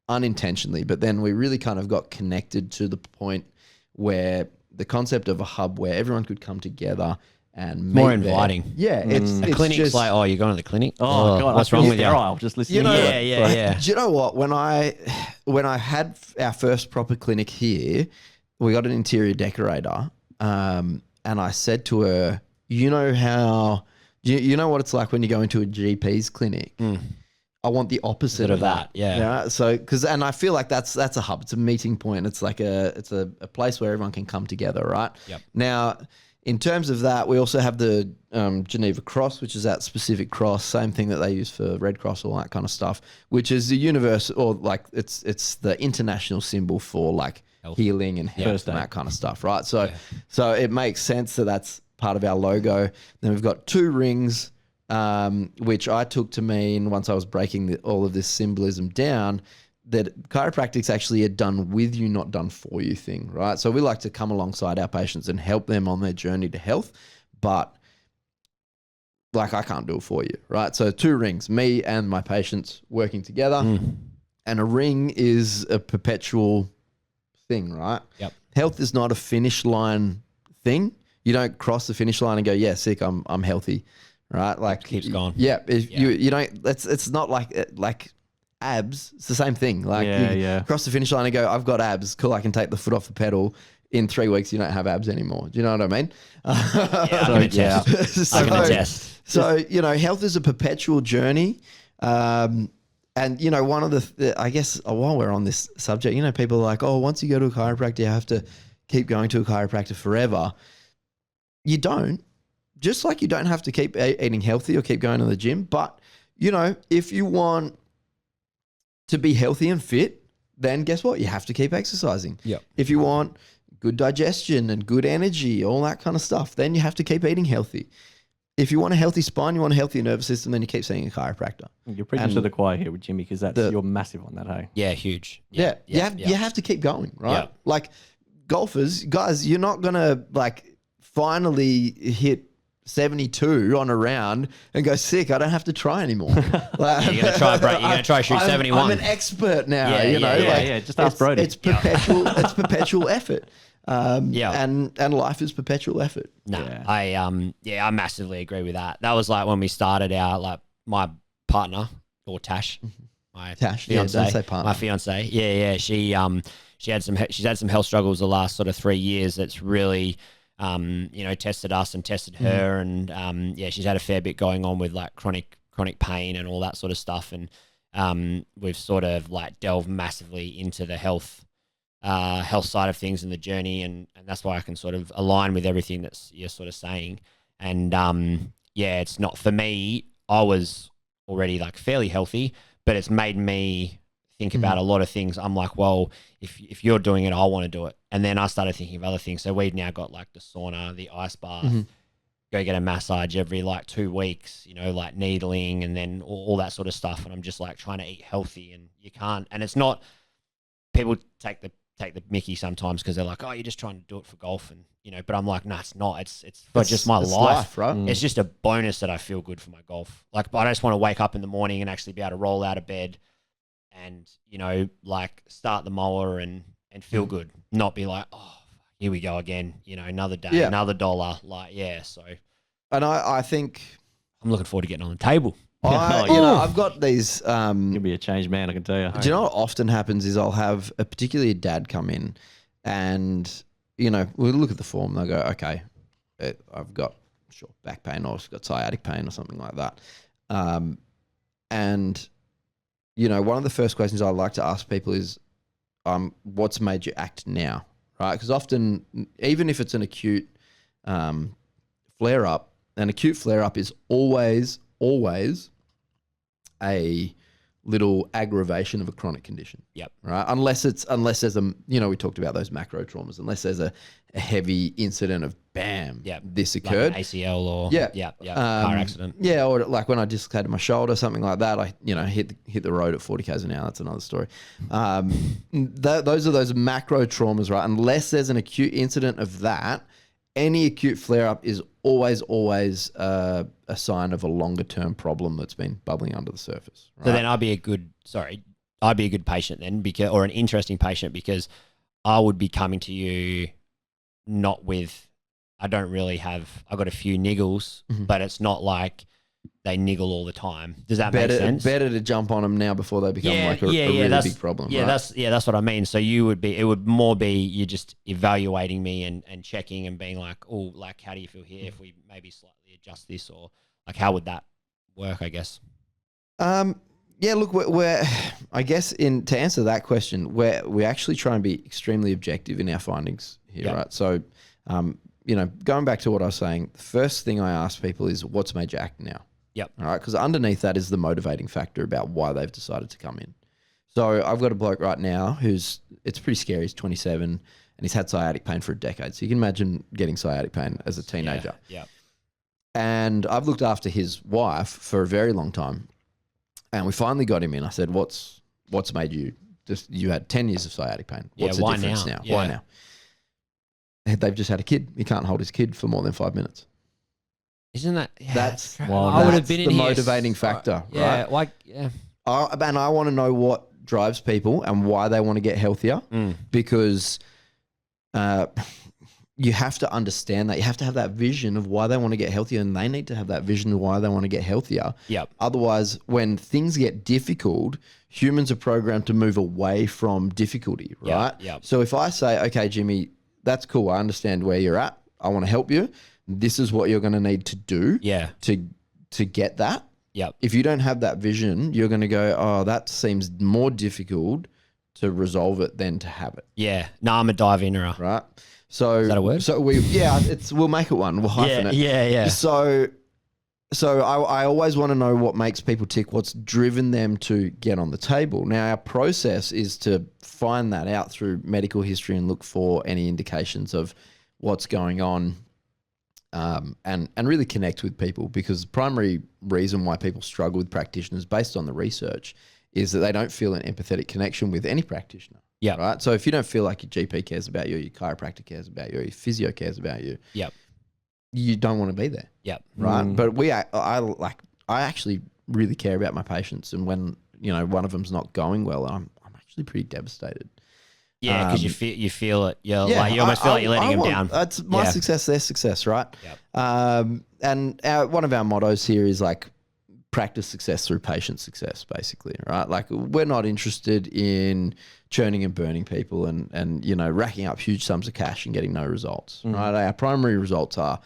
unintentionally, but then we really kind of got connected to the point where the concept of a hub where everyone could come together and meet more inviting. There. Yeah, it's clinic's just, like, oh, you're going to the clinic? Oh God, what's wrong with you? I'll just listen. Yeah. Do you know what? When I had our first proper clinic here, we got an interior decorator, and I said to her, you know how, you know what it's like when you go into a GP's clinic? I want the opposite of that. Yeah. So, and I feel like that's a hub. It's a meeting point. It's like it's a place where everyone can come together, right? Yep. Now, in terms of that, we also have the Geneva Cross, which is that specific cross, same thing that they use for Red Cross, all that kind of stuff, which is the universe, or like it's the international symbol for like healing and health and that kind of stuff, right? So, so it makes sense that that's part of our logo. Then we've got 2 rings, which I took to mean, once I was breaking all of this symbolism down, that chiropractic's actually a done with you, not done for you thing, right? So we like to come alongside our patients and help them on their journey to health, but like I can't do it for you, right? So 2 rings, me and my patients working together, and a ring is a perpetual thing, right? Yep. Health is not a finish line thing. You don't cross the finish line and go, yeah, sick, I'm healthy, right? Like keeps going. Yeah, you don't. It's not like abs. It's the same thing. Like you cross the finish line and go, I've got abs. Cool, I can take the foot off the pedal. In 3 weeks, you don't have abs anymore. Do you know what I mean? I can attest. I can attest. So health is a perpetual journey. And one of the I guess while we're on this subject, people are like, oh, once you go to a chiropractor, you have to keep going to a chiropractor forever. you don't. Just like you don't have to keep eating healthy or keep going to the gym. But, you know, if you want to be healthy and fit, then guess what? You have to keep exercising. Yep. If you want good digestion and good energy, all that kind of stuff, then you have to keep eating healthy. If you want a healthy spine, you want a healthy nervous system, then you keep seeing a chiropractor. You're preaching to the choir here with Jimmy, because you're massive on that, hey? Yeah, huge. Yeah. You have to keep going, right? Yeah. Like golfers, guys, you're not going to like finally hit 72 on a round and go, sick, I don't have to try anymore. Like, You're going to try, bro. You're going to try shoot 71. I'm an expert now, Yeah, you know. Just ask Brody. It's perpetual. It's perpetual effort. And life is perpetual effort. No, I massively agree with that. That was like when we started our, like my partner or Tash, my fiance, don't say partner. my fiance. Yeah. She's had some health struggles the last sort of 3 years. That's really, tested us and tested her. And, she's had a fair bit going on with like chronic pain and all that sort of stuff. And, we've sort of like delved massively into the health side of things in the journey, and that's why I can sort of align with everything that's you're sort of saying. And it's not for me. I was already like fairly healthy, but it's made me think about a lot of things. I'm like, well, if you're doing it, I want to do it. And then I started thinking of other things. So we've now got like the sauna, the ice bath, go get a massage every like 2 weeks, like needling, and then all that sort of stuff. And I'm just like trying to eat healthy, and you can't. And it's not. People take the mickey sometimes because they're like, oh, you're just trying to do it for golf, and but I'm like, no, it's not. It's for just my life, right? It's just a bonus that I feel good for my golf. Like, I just want to wake up in the morning and actually be able to roll out of bed and like start the mower and feel good, not be like, oh, here we go again, another day, another dollar, like, so. And I think I'm looking forward to getting on the table. I've got these. You'll be a changed man, I can tell you. Do you know what often happens is I'll have particularly a dad come in, and we'll look at the form. They'll go, okay, I've got back pain, or I've got sciatic pain, or something like that. And one of the first questions I like to ask people is, what's made you act now, right? Because often, even if it's an acute flare up, an acute flare up is always a little aggravation of a chronic condition. Yep. Right. Unless there's a, we talked about those macro traumas, unless there's a heavy incident of bam, this occurred. Like an ACL or car accident. Yeah. Or like when I dislocated my shoulder, something like that, I, hit the road at 40 Ks an hour. That's another story. Those are those macro traumas, right? Unless there's an acute incident of that, any acute flare-up is always a sign of a longer-term problem that's been bubbling under the surface. Right? So then I'd be a good patient then, or an interesting patient, because I would be coming to you not with, I've got a few niggles, but it's not like they niggle all the time. Does that make sense? Better to jump on them now before they become a really big problem. Yeah, right? That's what I mean. So it would more be you just evaluating me and checking and being like, oh, like, how do you feel here? If we maybe slightly adjust this, or like, how would that work, I guess? Look, we're I guess to answer that question, we actually try and be extremely objective in our findings here, right? So, going back to what I was saying, the first thing I ask people is, what's made you act now? Yep. All right. Because underneath that is the motivating factor about why they've decided to come in. So I've got a bloke right now it's pretty scary. He's 27 and he's had sciatic pain for a decade. So you can imagine getting sciatic pain as a teenager. Yeah. And I've looked after his wife for a very long time. And we finally got him in. I said, what's made you you had 10 years of sciatic pain. What's the difference now? Yeah. Why now? They've just had a kid. He can't hold his kid for more than 5 minutes. Isn't that? Yeah, that's I would have been the motivating factor. Yeah, right? like, yeah. And I want to know what drives people and why they want to get healthier, because you have to understand that. You have to have that vision of why they want to get healthier, and they need to have that vision of why they want to get healthier. Yep. Otherwise, when things get difficult, humans are programmed to move away from difficulty, right? Yep. So if I say, okay, Jimmy, that's cool. I understand where you're at. I want to help you. This is what you're going to need to do to get that. Yep. If you don't have that vision, you're going to go, oh, that seems more difficult to resolve it than to have it. Yeah. No, I'm a dive-inner. Right? So Is that a word? So we'll make it one. We'll hyphen it. Yeah. So I always want to know what makes people tick, what's driven them to get on the table. Now, our process is to find that out through medical history and look for any indications of what's going on, and really connect with people, because the primary reason why people struggle with practitioners, based on the research, is that they don't feel an empathetic connection with any practitioner. Yeah. Right. So if you don't feel like your GP cares about you, your chiropractor cares about you, your physio cares about you, Yep. you don't want to be there. Yep. Right. But I actually really care about my patients, and when one of them's not going well, I'm actually pretty devastated. Yeah, because you feel it. You almost feel like you're letting them down. It's my success, their success, right? Yep. And one of our mottos here is like practice success through patient success, basically, right? Like, we're not interested in churning and burning people and racking up huge sums of cash and getting no results, right? Our primary results are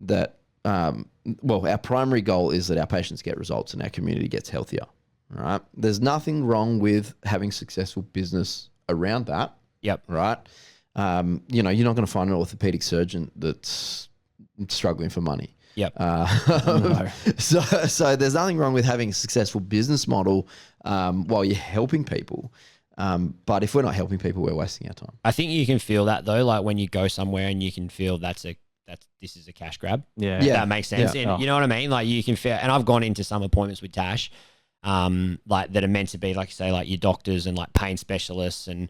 that, our primary goal is that our patients get results and our community gets healthier, right? There's nothing wrong with having successful business around that. Yep. Right. You're not going to find an orthopedic surgeon that's struggling for money. Yep. No. So there's nothing wrong with having a successful business model while you're helping people. But if we're not helping people, we're wasting our time. I think you can feel that though, like when you go somewhere and you can feel this is a cash grab. Yeah. If that makes sense. Yeah. And you know what I mean? Like you can feel, and I've gone into some appointments with Tash, like that are meant to be, like you say, like your doctors and like pain specialists, and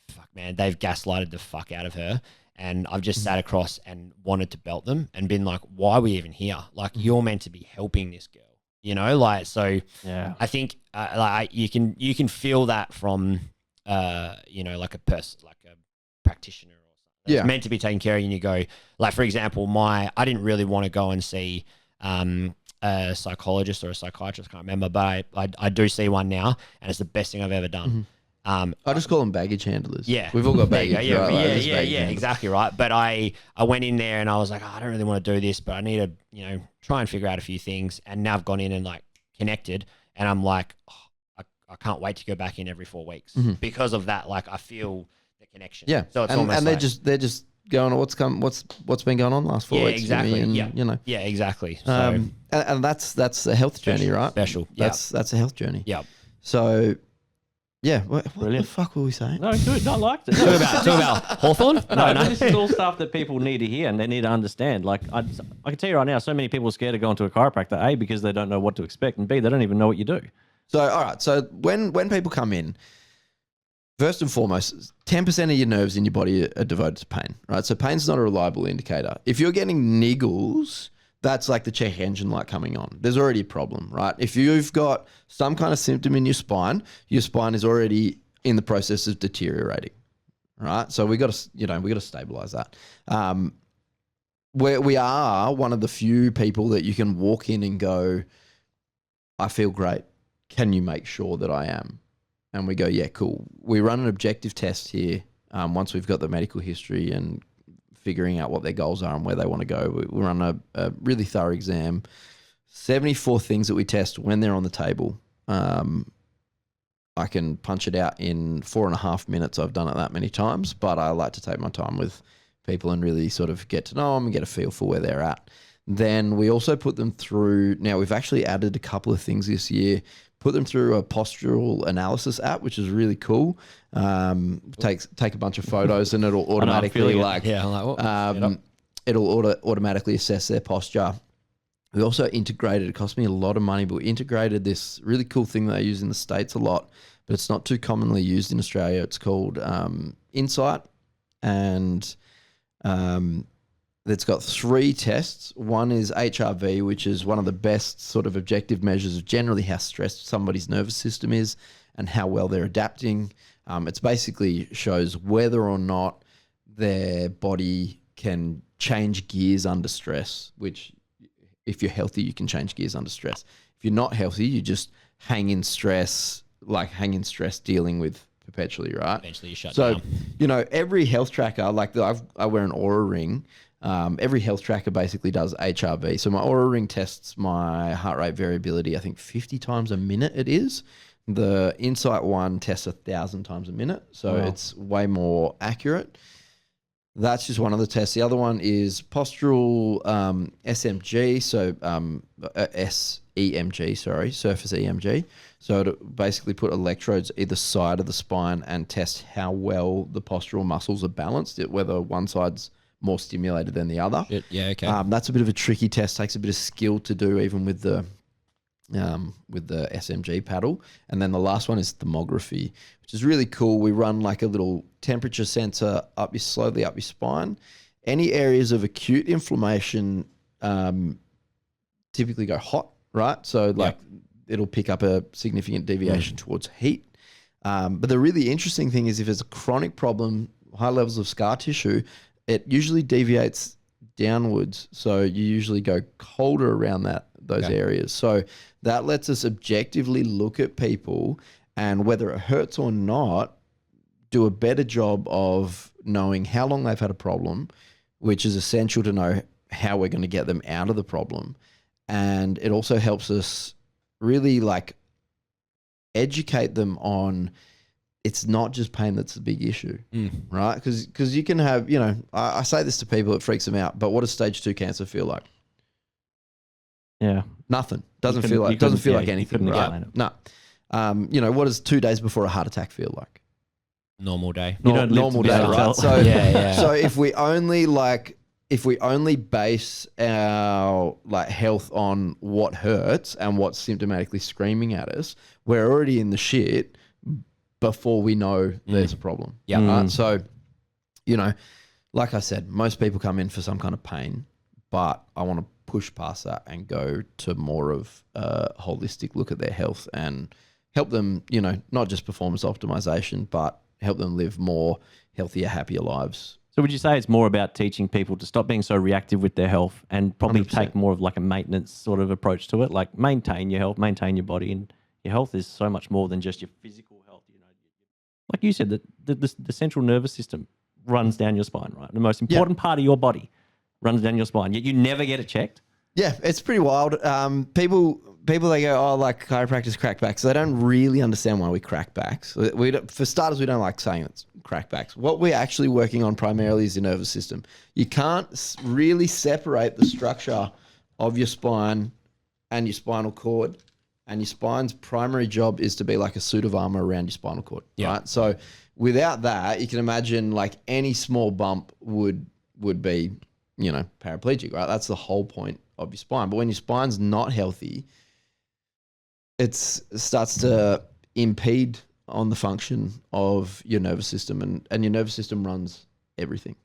fuck man, they've gaslighted the fuck out of her. And I've just sat across and wanted to belt them and been like, why are we even here? Like, you're meant to be helping this girl, so Yeah. I think like you can feel that from, like a person, like a practitioner or something. It's meant to be taking care of you, and you go, like, for example, I didn't really want to go and see a psychologist or a psychiatrist, I can't remember, but I do see one now, and it's the best thing I've ever done. I just call them baggage handlers. Yeah. We've all got baggage. Yeah, right? yeah, exactly right. But I went in there and I was like, I don't really want to do this, but I need to, try and figure out a few things. And now I've gone in and like connected, and I'm like, I can't wait to go back in every 4 weeks because of that. Like, I feel the connection. Yeah. So it's and almost they're just going, what's been going on the last 4 weeks? Exactly. And, Yeah, exactly. So and that's a health journey, right? Special. That's a health journey. Yeah. So, yeah. What the Brilliant. fuck were we saying? No, good. I liked it. Talk about Hawthorne? No, this is all stuff that people need to hear and they need to understand. Like, I can tell you right now, so many people are scared of going to a chiropractor, A, because they don't know what to expect, and B, they don't even know what you do. So, all right. So when people come in, first and foremost, 10% of your nerves in your body are devoted to pain, right? So pain's not a reliable indicator. If you're getting niggles, that's like the check engine light coming on. There's already a problem, right? If you've got some kind of symptom in your spine is already in the process of deteriorating, right? So we got to stabilize that. We are one of the few people that you can walk in and go, I feel great. Can you make sure that I am? And we go, yeah, cool. We run an objective test here. Once we've got the medical history and figuring out what their goals are and where they want to go, we run a really thorough exam. 74 things that we test when they're on the table. I can punch it out in 4.5 minutes. I've done it that many times, but I like to take my time with people and really sort of get to know them and get a feel for where they're at. Then we also put them through, now we've actually added a couple of things this year, put them through a postural analysis app, which is really cool. Take a bunch of photos and it'll automatically it'll automatically assess their posture. We also integrated, it cost me a lot of money, but we integrated this really cool thing that I use in the States a lot, but it's not too commonly used in Australia. It's called Insight, and it's got 3 tests. One is HRV, which is one of the best sort of objective measures of generally how stressed somebody's nervous system is and how well they're adapting. It's basically shows whether or not their body can change gears under stress, which if you're healthy, you can change gears under stress. If you're not healthy, you just hang in stress dealing with perpetually, right? Eventually you shut down. So, every health tracker, like I wear an Aura ring. Every health tracker basically does HRV. So my Aura ring tests my heart rate variability, I think 50 times a minute it is. The Insight one tests 1,000 times a minute. So it's way more accurate. That's just one of the tests. The other one is postural SMG, so SEMG, sorry, surface EMG. So to basically put electrodes either side of the spine and test how well the postural muscles are balanced, whether one side's more stimulated than the other. Yeah, okay. That's a bit of a tricky test. Takes a bit of skill to do, even with the SMG paddle. And then the last one is thermography, which is really cool. We run like a little temperature sensor slowly up your spine. Any areas of acute inflammation typically go hot, right? So like it'll pick up a significant deviation towards heat. But the really interesting thing is if there's a chronic problem, high levels of scar tissue, it usually deviates downwards. So you usually go colder around those areas. So that lets us objectively look at people and whether it hurts or not, do a better job of knowing how long they've had a problem, which is essential to know how we're going to get them out of the problem. And it also helps us really like educate them on it's not just pain that's the big issue, right? Because you can have, I say this to people, it freaks them out, but what does stage 2 cancer feel like? Yeah. Nothing. Doesn't feel like anything, right? No. What does 2 days before a heart attack feel like? Normal day. Normal day, right? So, so if we only base our like health on what hurts and what's symptomatically screaming at us, we're already in the shit before we know there's a problem. Yeah. Right? So, like I said, most people come in for some kind of pain, but I want to push past that and go to more of a holistic look at their health and help them, not just performance optimization, but help them live more healthier, happier lives. So would you say it's more about teaching people to stop being so reactive with their health and probably 100%. take more of like a maintenance sort of approach to it? Like maintain your health, maintain your body, and your health is so much more than just your physical health. Like you said, the central nervous system runs down your spine, right? The most important part of your body runs down your spine, yet you never get it checked. Yeah, it's pretty wild. People they go, oh, like chiropractors crack backs. So they don't really understand why we crack backs. For starters, we don't like saying it's crack backs. What we're actually working on primarily is your nervous system. You can't really separate the structure of your spine and your spinal cord. And your spine's primary job is to be like a suit of armor around your spinal cord, right? So without that, you can imagine like any small bump would be, paraplegic, right? That's the whole point of your spine. But when your spine's not healthy, it starts to impede on the function of your nervous system, and your nervous system runs everything,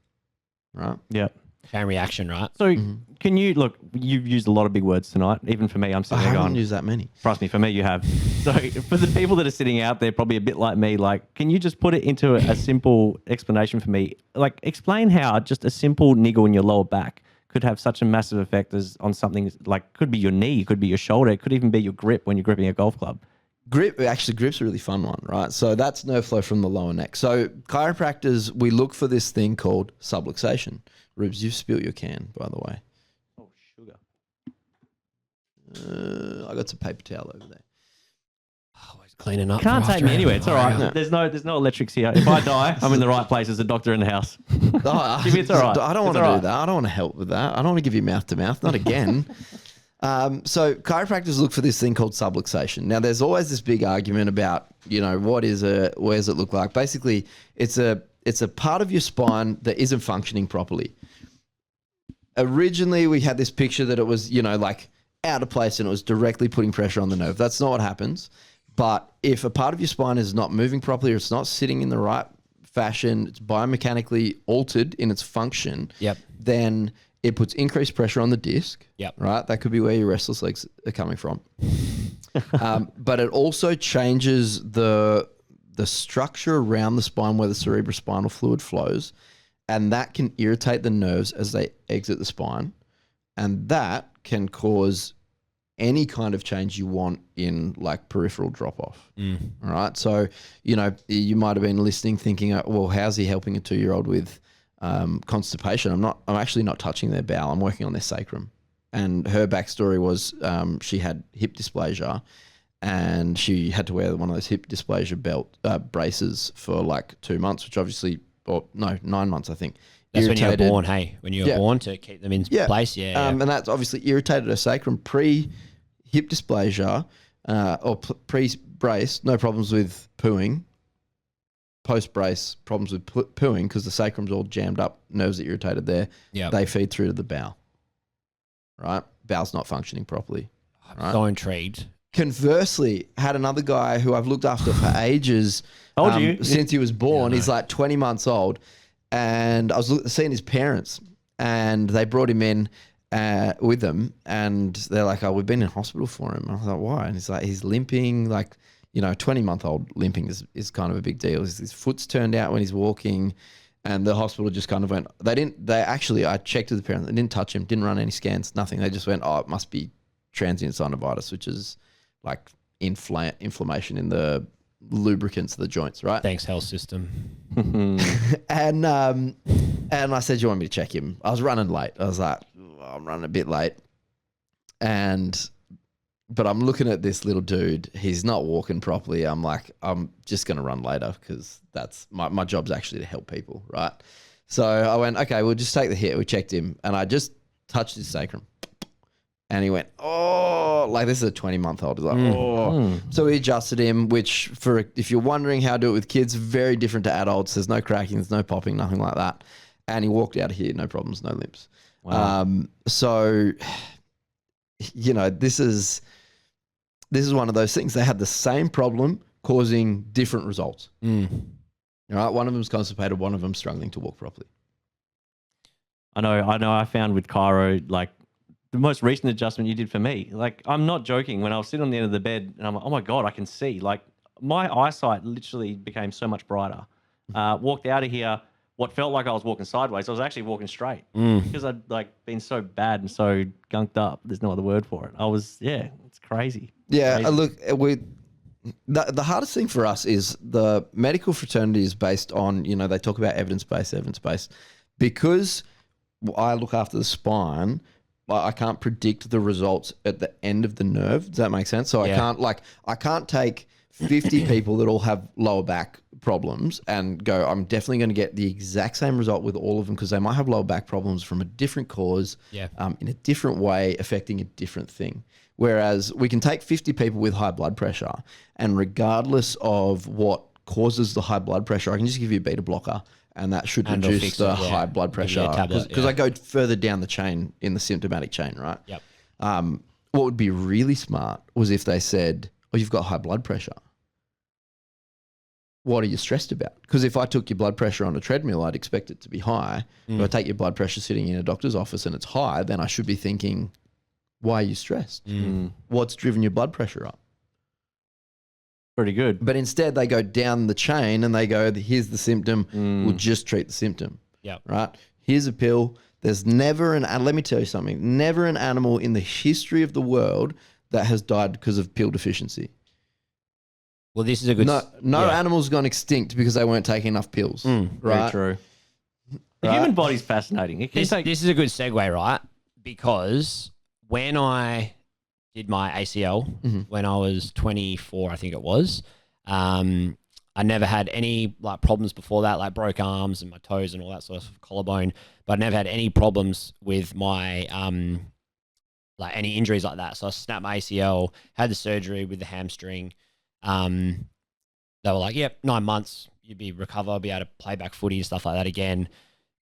right? Yeah. Chain reaction, right? So can you, look, you've used a lot of big words tonight. Even for me, I'm sitting there going. I haven't used that many. Trust me, for me, you have. So for the people that are sitting out there, probably a bit like me, like, can you just put it into a simple explanation for me? Like, explain how just a simple niggle in your lower back could have such a massive effect on something like, could be your knee, could be your shoulder, it could even be your grip when you're gripping a golf club. Grip's a really fun one, right? So that's nerve flow from the lower neck. So chiropractors, we look for this thing called subluxation. Rubes, you've spilt your can, by the way. Oh, sugar. I got some paper towel over there. Always cleaning up. Can't take me anywhere. It's all right. No. There's no electrics here. If I die, I'm in the right place as a doctor in the house. Jimmy, it's all right. I don't want to do that. I don't want to help with that. I don't want to give you mouth to mouth. Not again. So chiropractors look for this thing called subluxation. Now, there's always this big argument about, what is it? Where does it look like? Basically, it's a part of your spine that isn't functioning properly. Originally, we had this picture that it was, like out of place and it was directly putting pressure on the nerve. That's not what happens. But if a part of your spine is not moving properly or it's not sitting in the right fashion, it's biomechanically altered in its function, then it puts increased pressure on the disc, right? That could be where your restless legs are coming from. But it also changes the structure around the spine where the cerebrospinal fluid flows, and that can irritate the nerves as they exit the spine, and that can cause any kind of change you want in like peripheral drop-off. All right? So, you might have been listening thinking, well, how's he helping a 2-year-old with constipation? I'm actually not touching their bowel. I'm working on their sacrum. And her backstory was she had hip dysplasia, and she had to wear one of those hip dysplasia braces for like 2 months, which obviously, 9 months, I think, That's when irritated. you're born, hey? When you're Yeah. born to keep them in place, yeah. And that's obviously irritated her sacrum pre-hip dysplasia or pre-brace, no problems with pooing. Post-brace, problems with pooing because the sacrum's all jammed up, nerves are irritated there. Yeah. They feed through to the bowel, right? Bowel's not functioning properly. I'm so intrigued. Conversely, had another guy who I've looked after for ages Told you. since he was born. Yeah, I He's know. like 20 months old. And I was seeing his parents and they brought him in with them. And they're like, oh, we've been in hospital for him. And I was like, why? And he's like, he's limping. Like, 20-month-old limping is kind of a big deal. His foot's turned out when he's walking. And the hospital just kind of went, I checked with the parents. They didn't touch him, didn't run any scans, nothing. They just went, oh, it must be transient synovitis, which is like inflammation in the lubricants of the joints, right? Thanks, health system. And I said, you want me to check him? I was running late. I was like, I'm running a bit late. But I'm looking at this little dude. He's not walking properly. I'm like, I'm just going to run later because that's my job's actually to help people, right? So I went, okay, we'll just take the hit. We checked him and I just touched his sacrum. And he went, oh, like this is a 20-month-old. He's like, oh. So we adjusted him, which if you're wondering how to do it with kids, very different to adults. There's no cracking, there's no popping, nothing like that. And he walked out of here, no problems, no limps. Wow. So, this is one of those things. They had the same problem causing different results. All right, one of them's constipated, one of them struggling to walk properly. I know. I found with Cairo, like the most recent adjustment you did for me. Like, I'm not joking. When I was sitting on the end of the bed and I'm like, oh my God, I can see. Like, my eyesight literally became so much brighter. Walked out of here, what felt like I was walking sideways. I was actually walking straight because I'd been so bad and so gunked up. There's no other word for it. It's crazy. Yeah, Crazy. look, the hardest thing for us is the medical fraternity is based on, they talk about evidence-based. Because I look after the spine, I can't predict the results at the end of the nerve. Does that make sense? So Yeah. I can't take 50 people that all have lower back problems and go, I'm definitely going to get the exact same result with all of them because they might have lower back problems from a different cause, in a different way, affecting a different thing. Whereas we can take 50 people with high blood pressure and regardless of what causes the high blood pressure, I can just give you a beta blocker and that should And it'll reduce fix the it, yeah. high blood Give you a pressure tablet, because yeah. I go further down the chain in the symptomatic chain, right? Yep. What would be really smart was if they said, oh, you've got high blood pressure. What are you stressed about? Because if I took your blood pressure on a treadmill, I'd expect it to be high. If I take your blood pressure sitting in a doctor's office and it's high, then I should be thinking, why are you stressed? What's driven your blood pressure up? Pretty good. But instead they go down the chain and they go, here's the symptom. We'll just treat the symptom. Yep. Right? Here's a pill. There's never and let me tell you something, never an animal in the history of the world that has died because of pill deficiency. Well, this is a good... No animal's gone extinct because they weren't taking enough pills. Very Right? true. The Right. human body's fascinating. It can This is a good segue, right? Because when I did my ACL when I was 24, I think it was, I never had any problems before that, like broke arms and my toes and all that sort of collarbone, but I never had any problems with my any injuries like that. So I snapped my ACL, had the surgery with the hamstring. They were like, "Yep, 9 months, you'd be recover, be able to play back footy and stuff like that again."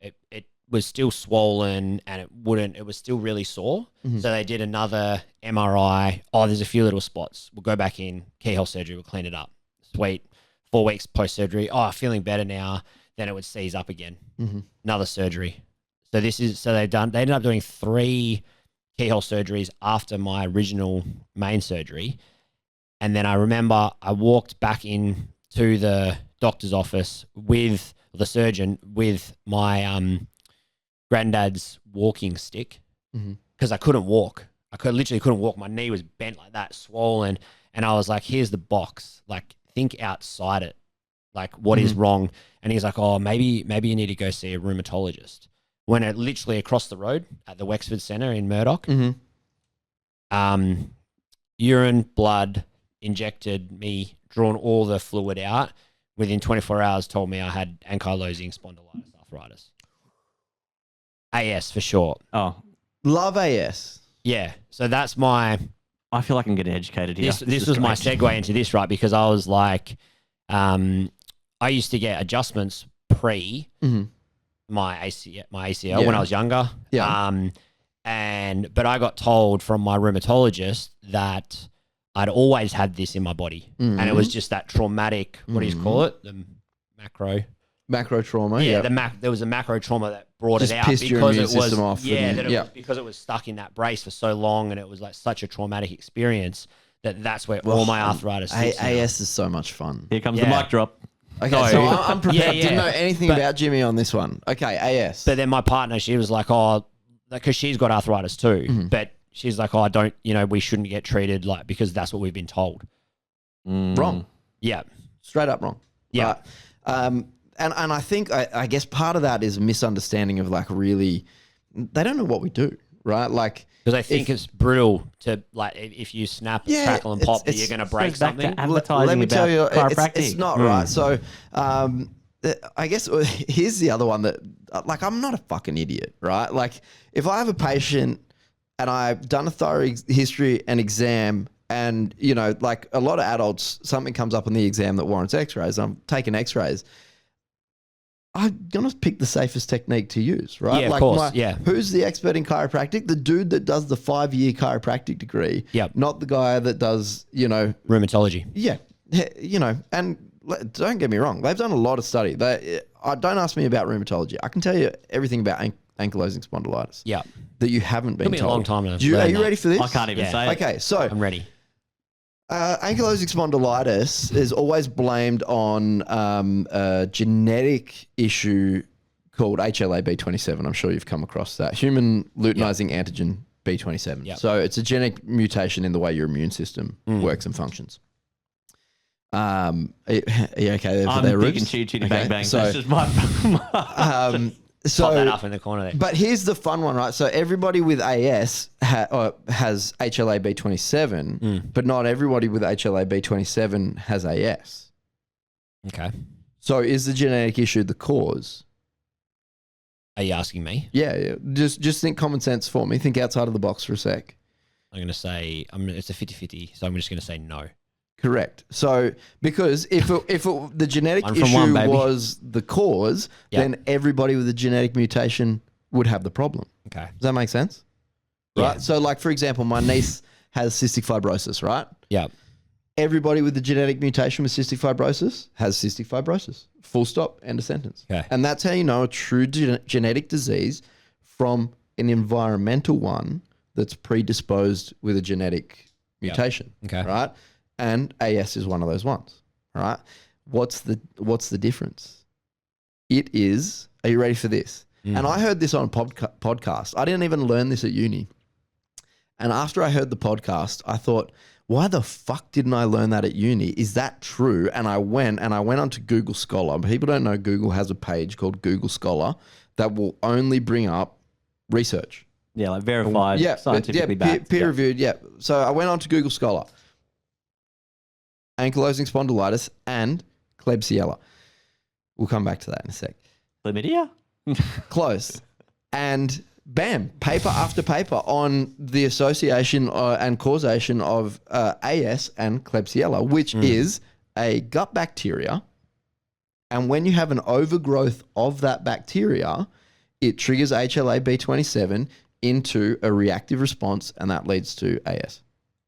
It was still swollen and it was still really sore. So they did another MRI. Oh, there's a few little spots. We'll go back in, keyhole surgery, we'll clean it up. Sweet. 4 weeks post-surgery. Oh, feeling better now. Then it would seize up again. Another surgery. So they ended up doing 3 keyhole surgeries after my original main surgery. And then I remember I walked back in to the doctor's office with the surgeon with my granddad's walking stick because I couldn't walk. I literally couldn't walk. My knee was bent like that, swollen. And I was like, here's the box. Like, think outside it. Like, what is wrong? And he's like, oh, maybe you need to go see a rheumatologist. When it literally across the road at the Wexford Centre in Murdoch, urine, blood, injected me, drawn all the fluid out. Within 24 hours, told me I had ankylosing spondylitis arthritis. AS for short. Oh, Love AS. Yeah. So that's my. I feel like I'm getting educated here. This is was my great. segue into this, right? Because I was like, I used to get adjustments pre my ACL when I was younger. Yeah. But I got told from my rheumatologist that I'd always had this in my body, and it was just that traumatic. What do you call it? The Macro trauma. Yeah, Yeah. there was a macro trauma that brought Just it out pissed your because immune it was system off because it was stuck in that brace for so long, and it was like such a traumatic experience that's where all my arthritis sits now. AS is so much fun. Here comes Yeah. the mic drop. Okay, No. so I'm prepared. Yeah, Didn't yeah. know anything But- about Jimmy on this one. Okay, AS. But then my partner, she was like, oh, because she's got arthritis too, but she's like, oh, I don't, we shouldn't get treated like because that's what we've been told. Wrong. Yeah. Straight up wrong. Yeah. Right? And I think, I guess part of that is a misunderstanding of like really, they don't know what we do, right? Like, Because I think it's brutal to like if you snap, Yeah, crackle, and pop, that it's- you're going to break goes back to something. advertising let me about tell you, chiropractic. it's not right. So, I guess here's the other one that, like, I'm not a fucking idiot, right? Like, if I have a patient and I've done a thorough history and exam, and like a lot of adults, something comes up on the exam that warrants X-rays, and I'm taking X-rays, I'm gonna pick the safest technique to use, right? Yeah, of like course, yeah. Who's the expert in chiropractic? The dude that does the 5-year chiropractic degree. Yep. Not the guy that does, Rheumatology. yeah, and don't get me wrong, they've done a lot of study. Don't ask me about rheumatology. I can tell you everything about ankylosing spondylitis. Yeah. That you haven't been Took me a told. long time to Are learn you that. ready for this? I can't even Yeah. say it. Okay, so I'm ready. ankylosing spondylitis is always blamed on a genetic issue called HLA-B27. I'm sure you've come across that. Human luteinizing antigen B27. Yep. So it's a genetic mutation in the way your immune system works and functions. Are you okay there for I'm their big roots? and chitty Okay, bang bang. so- That's just my. Pop that up in the corner there. But here's the fun one, right? So everybody with AS has HLA-B27, but not everybody with HLA-B27 has AS. Okay. So is the genetic issue the cause? Are you asking me? Yeah. Just think common sense for me. Think outside of the box for a sec. I'm going to say it's a 50-50, so I'm just going to say no. Correct. So because if the genetic One from issue one, baby. was the cause, Yep. then everybody with a genetic mutation would have the problem. Okay. Does that make sense? Yeah. Right. So like, for example, my niece has cystic fibrosis, right? Yeah. Everybody with the genetic mutation with cystic fibrosis has cystic fibrosis. Full stop. End of sentence. Okay. And that's how you know a true genetic disease from an environmental one that's predisposed with a genetic mutation. Okay. Right. And AS is one of those ones. All right. What's the difference? It is. Are you ready for this? And I heard this on a podcast. I didn't even learn this at uni. And after I heard the podcast, I thought, why the fuck didn't I learn that at uni? Is that true? And I went onto Google Scholar. People don't know Google has a page called Google Scholar that will only bring up research. Yeah, like verified, scientifically backed. Peer reviewed. Yeah. So I went on to Google Scholar. Ankylosing spondylitis and Klebsiella. We'll come back to that in a sec. Chlamydia? Close. And bam, paper after paper on the association and causation of AS and Klebsiella, which is a gut bacteria. And when you have an overgrowth of that bacteria, it triggers HLA-B27 into a reactive response, and that leads to AS.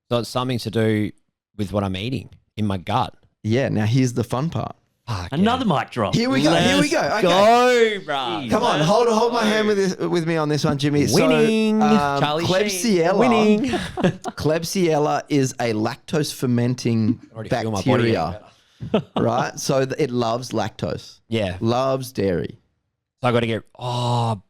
So it's something to do with what I'm eating in my gut. Yeah, now here's the fun part. Fuck Another mic drop. Here we go. Okay. Go, bro. Come on, hold my hand with me on this one, Jimmy. Winning. So, Charlie Klebsiella. Sheen. Winning. Klebsiella is a lactose fermenting Already feel my body bacteria, right? So it loves lactose, Yeah. loves dairy. So I got to get,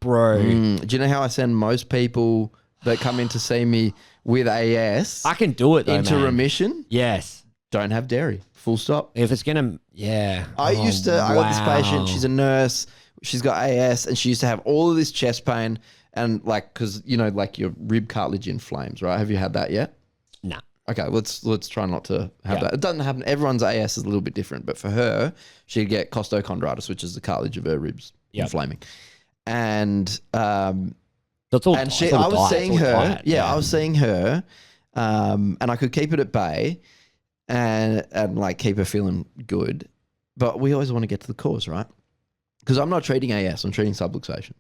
bro. Do you know how I send most people that come in to see me with AS I can do it though, into man. remission? Yes. Don't have dairy. Full stop. If it's going to, yeah. I got this patient, she's a wow. nurse, she's got AS, and she used to have all of this chest pain and like, cause like your rib cartilage inflames, right? Have you had that yet? Nah. Okay, let's try not to have Yeah. that. It doesn't happen. Everyone's AS is a little bit different, but for her, she'd get costochondritis, which is the cartilage of her ribs Yep. inflaming. and So it's all, and it's all I was diet, seeing it's all her. diet, I was seeing her, and I could keep it at bay, and like keep her feeling good. But we always want to get to the cause, right? Because I'm not treating AS, I'm treating subluxation.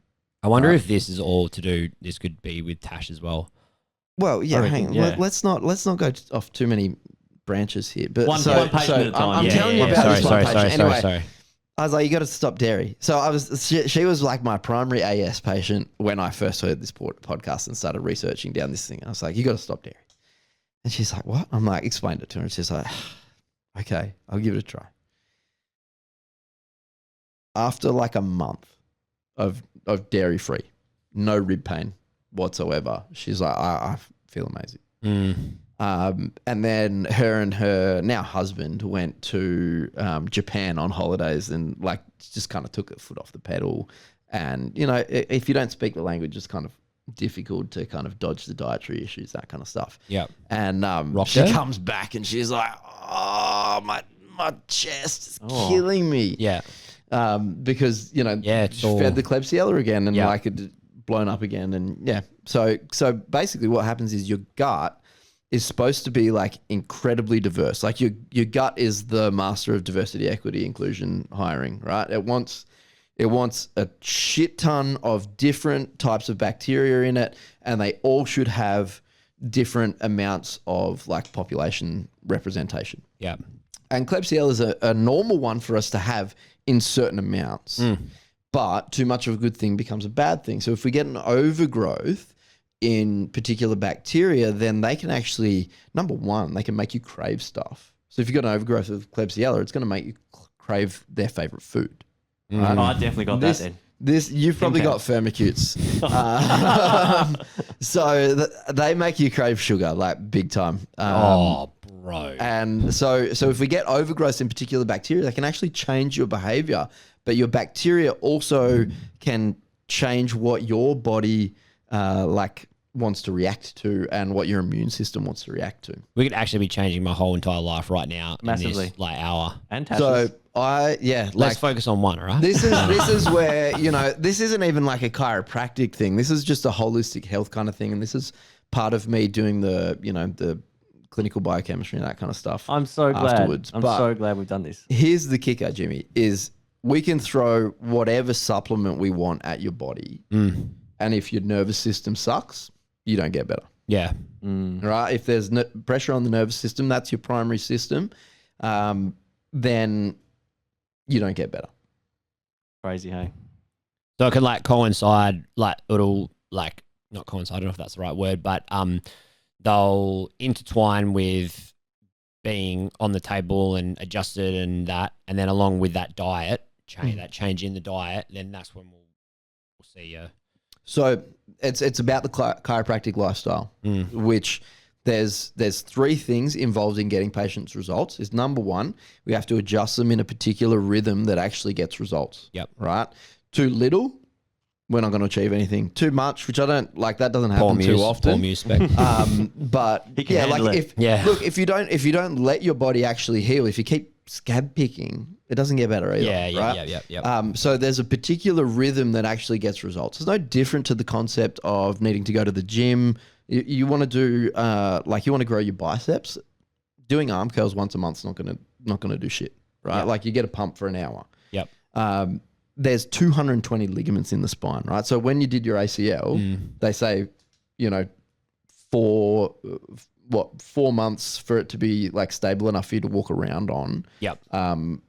I wonder Right. if this is all to do. This could be with Tash as well. Well, yeah, reckon, hang on. yeah. Let's not go off too many branches here. But One patient at a time. I'm Yeah, telling you about this one patient. Anyway, sorry. I was like, you got to stop dairy. So she was like my primary AS patient when I first heard this podcast and started researching down this thing. I was like, you got to stop dairy. And she's like, what? I'm like, explained it to her. And she's like, okay, I'll give it a try. After like a month of dairy free, no rib pain whatsoever, she's like, I feel amazing. And then her and her now husband went to Japan on holidays and like just kind of took a foot off the pedal. And, you know, if you don't speak the language, it's kind of difficult to kind of dodge the dietary issues, that kind of stuff. Yeah. And she comes back and she's like, oh, my chest is killing me. Yeah. Because, you know, she fed the Klebsiella again and like it blown up again. And yeah. So basically what happens is your gut is supposed to be like incredibly diverse. Like your gut is the master of diversity, equity, inclusion, hiring, right? It wants a shit ton of different types of bacteria in it, and they all should have different amounts of like population representation. Yeah. And Klebsiella is a normal one for us to have in certain amounts, but too much of a good thing becomes a bad thing. So if we get an overgrowth in particular bacteria, then they can actually, number one, they can make you crave stuff. So if you've got an overgrowth of Klebsiella, it's going to make you crave their favorite food. Right? Oh, I definitely got that then. You've probably got firmicutes. So they make you crave sugar, like big time. Bro. And so if we get overgrowth in particular bacteria, they can actually change your behavior. But your bacteria also can change what your body wants to react to and what your immune system wants to react to. We could actually be changing my whole entire life right now Massively. in this hour. And So Tasha's. Let's focus on one, all right? This is where, you know, this isn't even like a chiropractic thing. This is just a holistic health kind of thing. And this is part of me doing the clinical biochemistry and that kind of stuff. I'm so glad. Afterwards. I'm But so glad we've done this. here's the kicker, Jimmy, is we can throw whatever supplement we want at your body. And if your nervous system sucks, you don't get better. Yeah. Right? If there's pressure on the nervous system, that's your primary system, then you don't get better. Crazy, hey? So it can like coincide, like it'll like not coincide, I don't know if that's the right word, but they'll intertwine with being on the table and adjusted and that, and then along with that diet, that change in the diet, then that's when we'll see you. So it's about the chiropractic lifestyle, which there's three things involved in getting patients results. Is number one, we have to adjust them in a particular rhythm that actually gets results. Yep. Right? Too little, we're not going to achieve anything. Too much, which I don't like, that doesn't happen too often. Poor Muse spec. But He can yeah, handle like it. if you don't let your body actually heal, if you keep scab picking, it doesn't get better either. Yeah. So there's a particular rhythm that actually gets results. It's no different to the concept of needing to go to the gym. You want to do you want to grow your biceps. Doing arm curls once a month's not gonna do shit, right? Yep. Like you get a pump for an hour. Yep. There's 220 ligaments in the spine, right? So when you did your ACL, they say, 4 months for it to be like stable enough for you to walk around on. Yep. And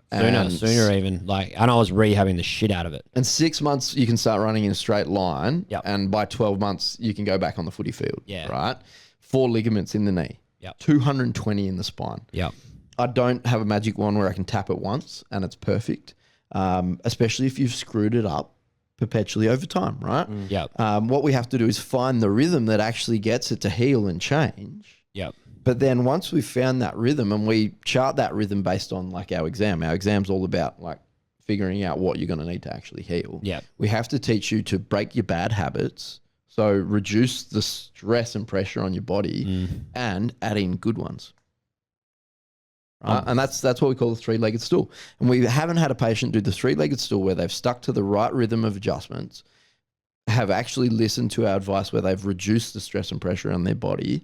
Sooner even. Like, I know I was rehabbing the shit out of it. And 6 months you can start running in a straight line. Yep. And by 12 months you can go back on the footy field. Yeah. Right? 4 ligaments in the knee. Yep. 220 in the spine. Yep. I don't have a magic wand where I can tap it once and it's perfect. Especially if you've screwed it up perpetually over time, right? Yep. What we have to do is find the rhythm that actually gets it to heal and change. Yep. But then once we've found that rhythm and we chart that rhythm based on like our exam's all about like figuring out what you're going to need to actually heal. Yep. We have to teach you to break your bad habits. So reduce the stress and pressure on your body and add in good ones. Right? And that's what we call the three-legged stool. And we haven't had a patient do the three-legged stool where they've stuck to the right rhythm of adjustments have actually listened to our advice where they've reduced the stress and pressure on their body.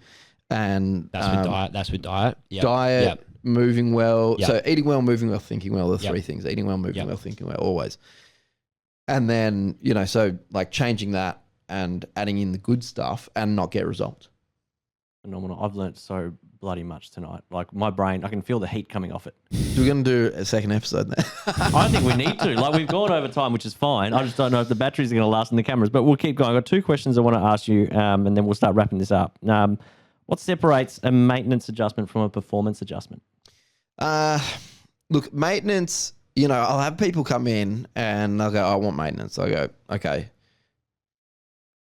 And That's with diet. That's with diet. Yep. Diet, Yep. moving well. Yep. So eating well, moving well, thinking well, the Yep. three things. Eating well, moving Yep. well, thinking well, always. And then, you know, so like changing that and adding in the good stuff and not get results. Phenomenal. I've learnt so bloody much tonight. Like my brain, I can feel the heat coming off it. So we're going to do a second episode there. I think we need to. Like we've gone over time, which is fine. I just don't know if the batteries are going to last in the cameras, but we'll keep going. I've got 2 questions I want to ask you, and then we'll start wrapping this up. What separates a maintenance adjustment from a performance adjustment? Look, maintenance, you know, I'll have people come in and they'll go, I want maintenance. I go, okay,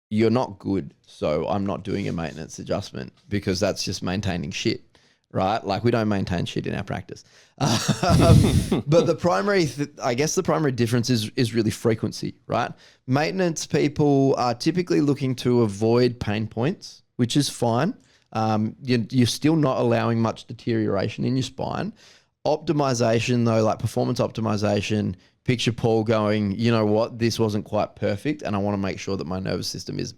you're not good, so I'm not doing a maintenance adjustment because that's just maintaining shit, right? Like we don't maintain shit in our practice. But the primary, I guess the primary difference is really frequency, right? Maintenance people are typically looking to avoid pain points, which is fine. You're still not allowing much deterioration in your spine. Optimization though, like performance optimization, picture Paul going, you know what, this wasn't quite perfect and I want to make sure that my nervous system is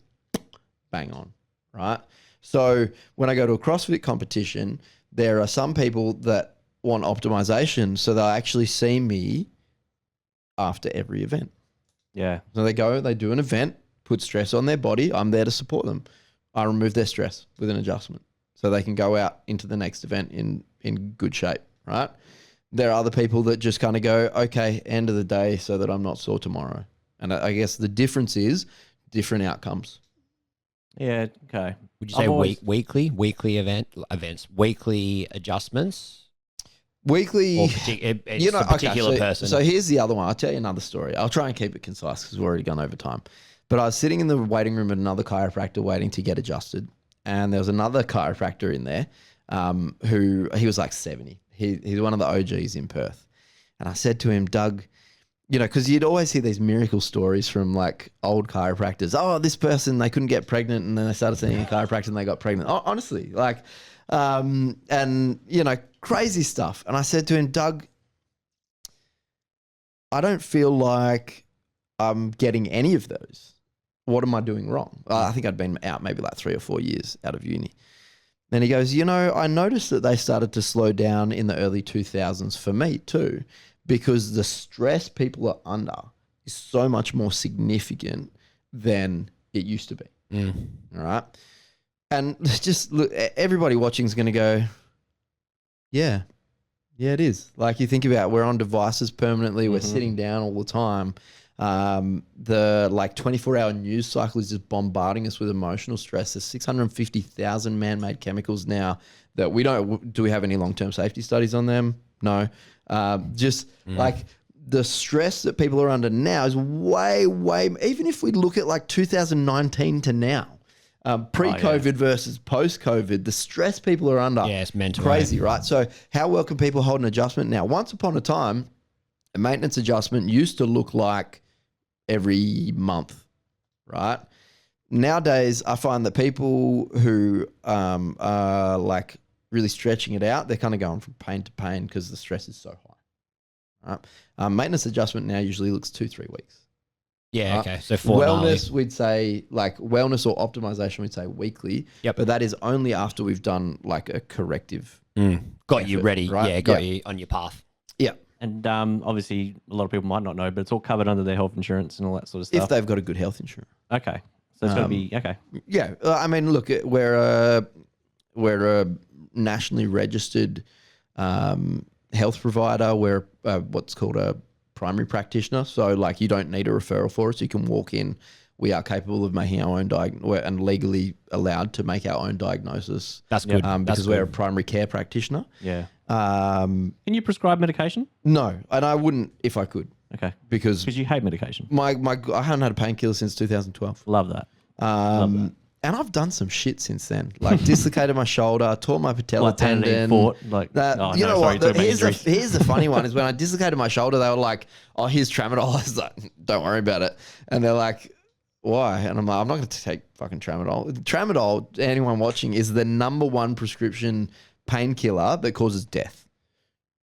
bang on, right? So when I go to a CrossFit competition, there are some people that want optimization, so they'll actually see me after every event. Yeah. So they go, they do an event, put stress on their body. I'm there to support them. I remove their stress with an adjustment so they can go out into the next event in good shape, right? There are other people that just kind of go, okay, end of the day so that I'm not sore tomorrow. And I guess the difference is different outcomes. Yeah. Okay. Would you say weekly events, weekly adjustments? Weekly, Or it's a particular person. So here's the other one. I'll tell you another story. I'll try and keep it concise because we've already gone over time. But I was sitting in the waiting room at another chiropractor waiting to get adjusted. And there was another chiropractor in there who, he was like 70. He's one of the OGs in Perth. And I said to him, Doug, you know, because you'd always hear these miracle stories from like old chiropractors. Oh, this person, they couldn't get pregnant and then they started seeing a chiropractor and they got pregnant. Oh, honestly, like, and, you know, crazy stuff. And I said to him, Doug, I don't feel like I'm getting any of those. What am I doing wrong? I think I'd been out maybe like 3 or 4 years out of uni. Then he goes, you know, I noticed that they started to slow down in the early 2000s for me too, because the stress people are under is so much more significant than it used to be. All right. And just look, everybody watching is going to go, yeah, it is. Like you think about, we're on devices permanently. We're sitting down all the time. The like 24-hour news cycle is just bombarding us with emotional stress. There's 650,000 man-made chemicals now that we don't, do we have any long-term safety studies on them? No. Like the stress that people are under now is way, even if we look at like 2019 to now, pre-COVID versus post-COVID, the stress people are under, it's mental, crazy, right? So how well can people hold an adjustment now? Once upon a time, a maintenance adjustment used to look like every month, right? Nowadays, I find that people who are like really stretching it out, they're kind of going from pain to pain because the stress is so high. Right? Maintenance adjustment now usually looks 2-3 weeks. Yeah, okay. So fortnightly. Wellness, we'd say like wellness or optimization, we'd say weekly. Yep. But that is only after we've done like a corrective. Got you ready. right? Yeah, got you on your path. Yeah. And obviously, a lot of people might not know, but it's all covered under their health insurance and all that sort of stuff. If they've got a good health insurance. Okay. So it's got to be, okay. Yeah. I mean, look, we're a nationally registered health provider. We're what's called a primary practitioner. So like you don't need a referral for us. You can walk in. We are capable of making our own and legally allowed to make our own diagnosis. That's good. Because we're a primary care practitioner. Yeah. Can you prescribe medication? No, and I wouldn't if I could. Okay. Because you hate medication. I haven't had a painkiller since 2012. Love that. And I've done some shit since then, like dislocated my shoulder, tore my patella tendon. Here's the funny one is when I dislocated my shoulder, they were like, "Oh, here's tramadol." I was like, "Don't worry about it," and they're like, "Why?" And I'm like, "I'm not going to take fucking tramadol." Tramadol, anyone watching, is the #1 prescription painkiller that causes death.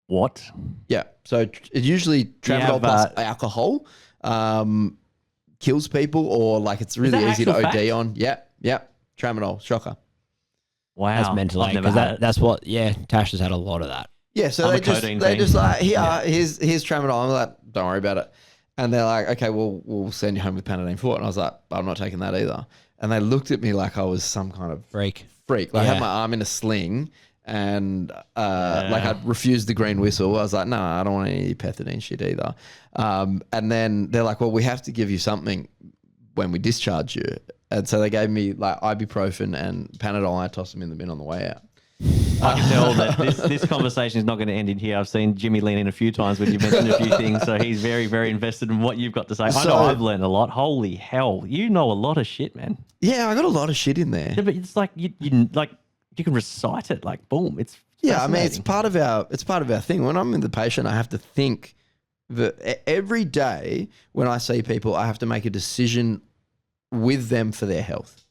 What? Yeah. So it's usually tramadol plus alcohol. kills people or like it's really that easy to actual OD fact? on. Yeah. Tramadol, shocker. Wow. That's mental, I've never because had it. that's what. Yeah, Tash has had a lot of that. Yeah, so I'm they a just codeine they fiend. just like here's tramadol. I'm like, don't worry about it. And they're like, okay, well we'll send you home with Panadeine Forte. And I was like, I'm not taking that either. And they looked at me like I was some kind of Freak. Like I Yeah. had my arm in a sling and like I refused the green whistle. I was like, no, I don't want any pethidine shit either. And then they're like, well, we have to give you something when we discharge you. And so they gave me like ibuprofen and Panadol. And I tossed them in the bin on the way out. I can tell that this conversation is not going to end in here. I've seen Jimmy lean in a few times when you've mentioned a few things, so he's very, very invested in what you've got to say. I So- know I've learned a lot. Holy hell, you know a lot of shit, man. Yeah, I got a lot of shit in there. Yeah, but it's like you can recite it like boom. It's Yeah, I mean, it's fascinating. part of our thing. When I'm with the patient, I have to think that every day when I see people, I have to make a decision with them for their health.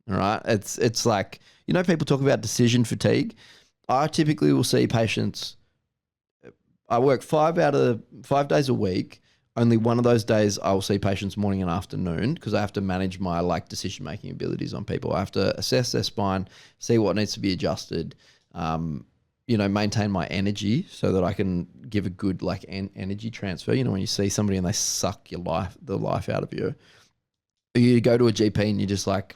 All right, it's like, you know, people talk about decision fatigue. I typically will see patients. I work 5 days a week. Only one of those days I will see patients morning and afternoon because I have to manage my like decision making abilities on people. I have to assess their spine, see what needs to be adjusted. You know, maintain my energy so that I can give a good like energy transfer. You know, when you see somebody and they suck the life out of you, you go to a GP and you're just like,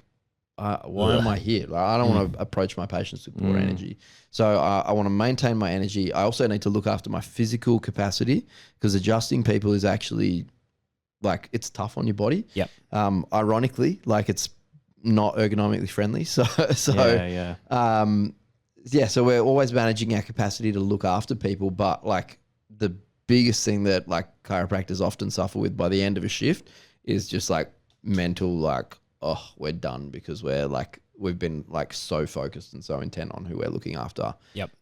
why am I here? Like, I don't want to approach my patients with poor energy. So I want to maintain my energy. I also need to look after my physical capacity because adjusting people is actually like, it's tough on your body. Yep. Ironically, like it's not ergonomically friendly. So so we're always managing our capacity to look after people. But like the biggest thing that like chiropractors often suffer with by the end of a shift is just like mental, like, oh, we're done because we've been like so focused and so intent on who we're looking after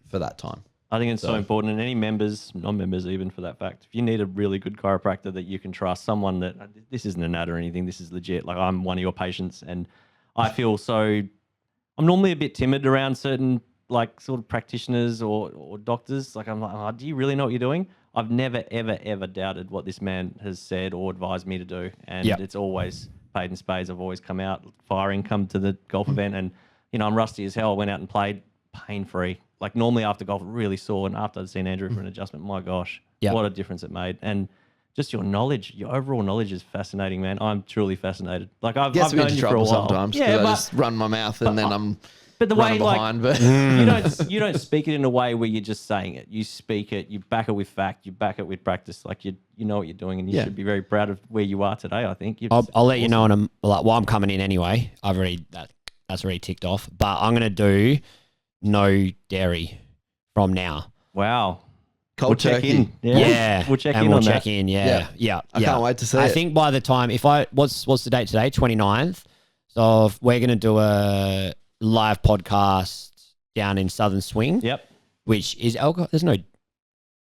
for that time. I think it's so important. And any members, non-members even for that fact, if you need a really good chiropractor that you can trust, someone that this isn't an ad or anything, this is legit. Like I'm one of your patients and I feel I'm normally a bit timid around certain like sort of practitioners or doctors. Like I'm like, oh, do you really know what you're doing? I've never, ever, ever doubted what this man has said or advised me to do. And it's always paid in spades. I've always come out firing, come to the golf event and, you know, I'm rusty as hell. I went out and played pain-free. Like normally after golf, really sore. And after I'd seen Andrew for an adjustment, my gosh, what a difference it made. And just your knowledge, your overall knowledge is fascinating, man. I'm truly fascinated. Like I've Gets me known into you for a trouble while. sometimes because I just run my mouth and then I'm but the way running behind. like But you don't speak it in a way where you're just saying it. You speak it. You back it with fact. You back it with practice. Like you know what you're doing, and you should be very proud of where you are today. I think. I'll let you know, and I'm coming in anyway. That's already ticked off. But I'm gonna do no dairy from now. Wow. cold check turkey. in. Yeah. We'll check in on that. Yeah. I can't wait to see I it. think by the time, what's the date today? 29th. So if we're going to do a live podcast down in Southern Swing. Yep. Which is alcohol. There's no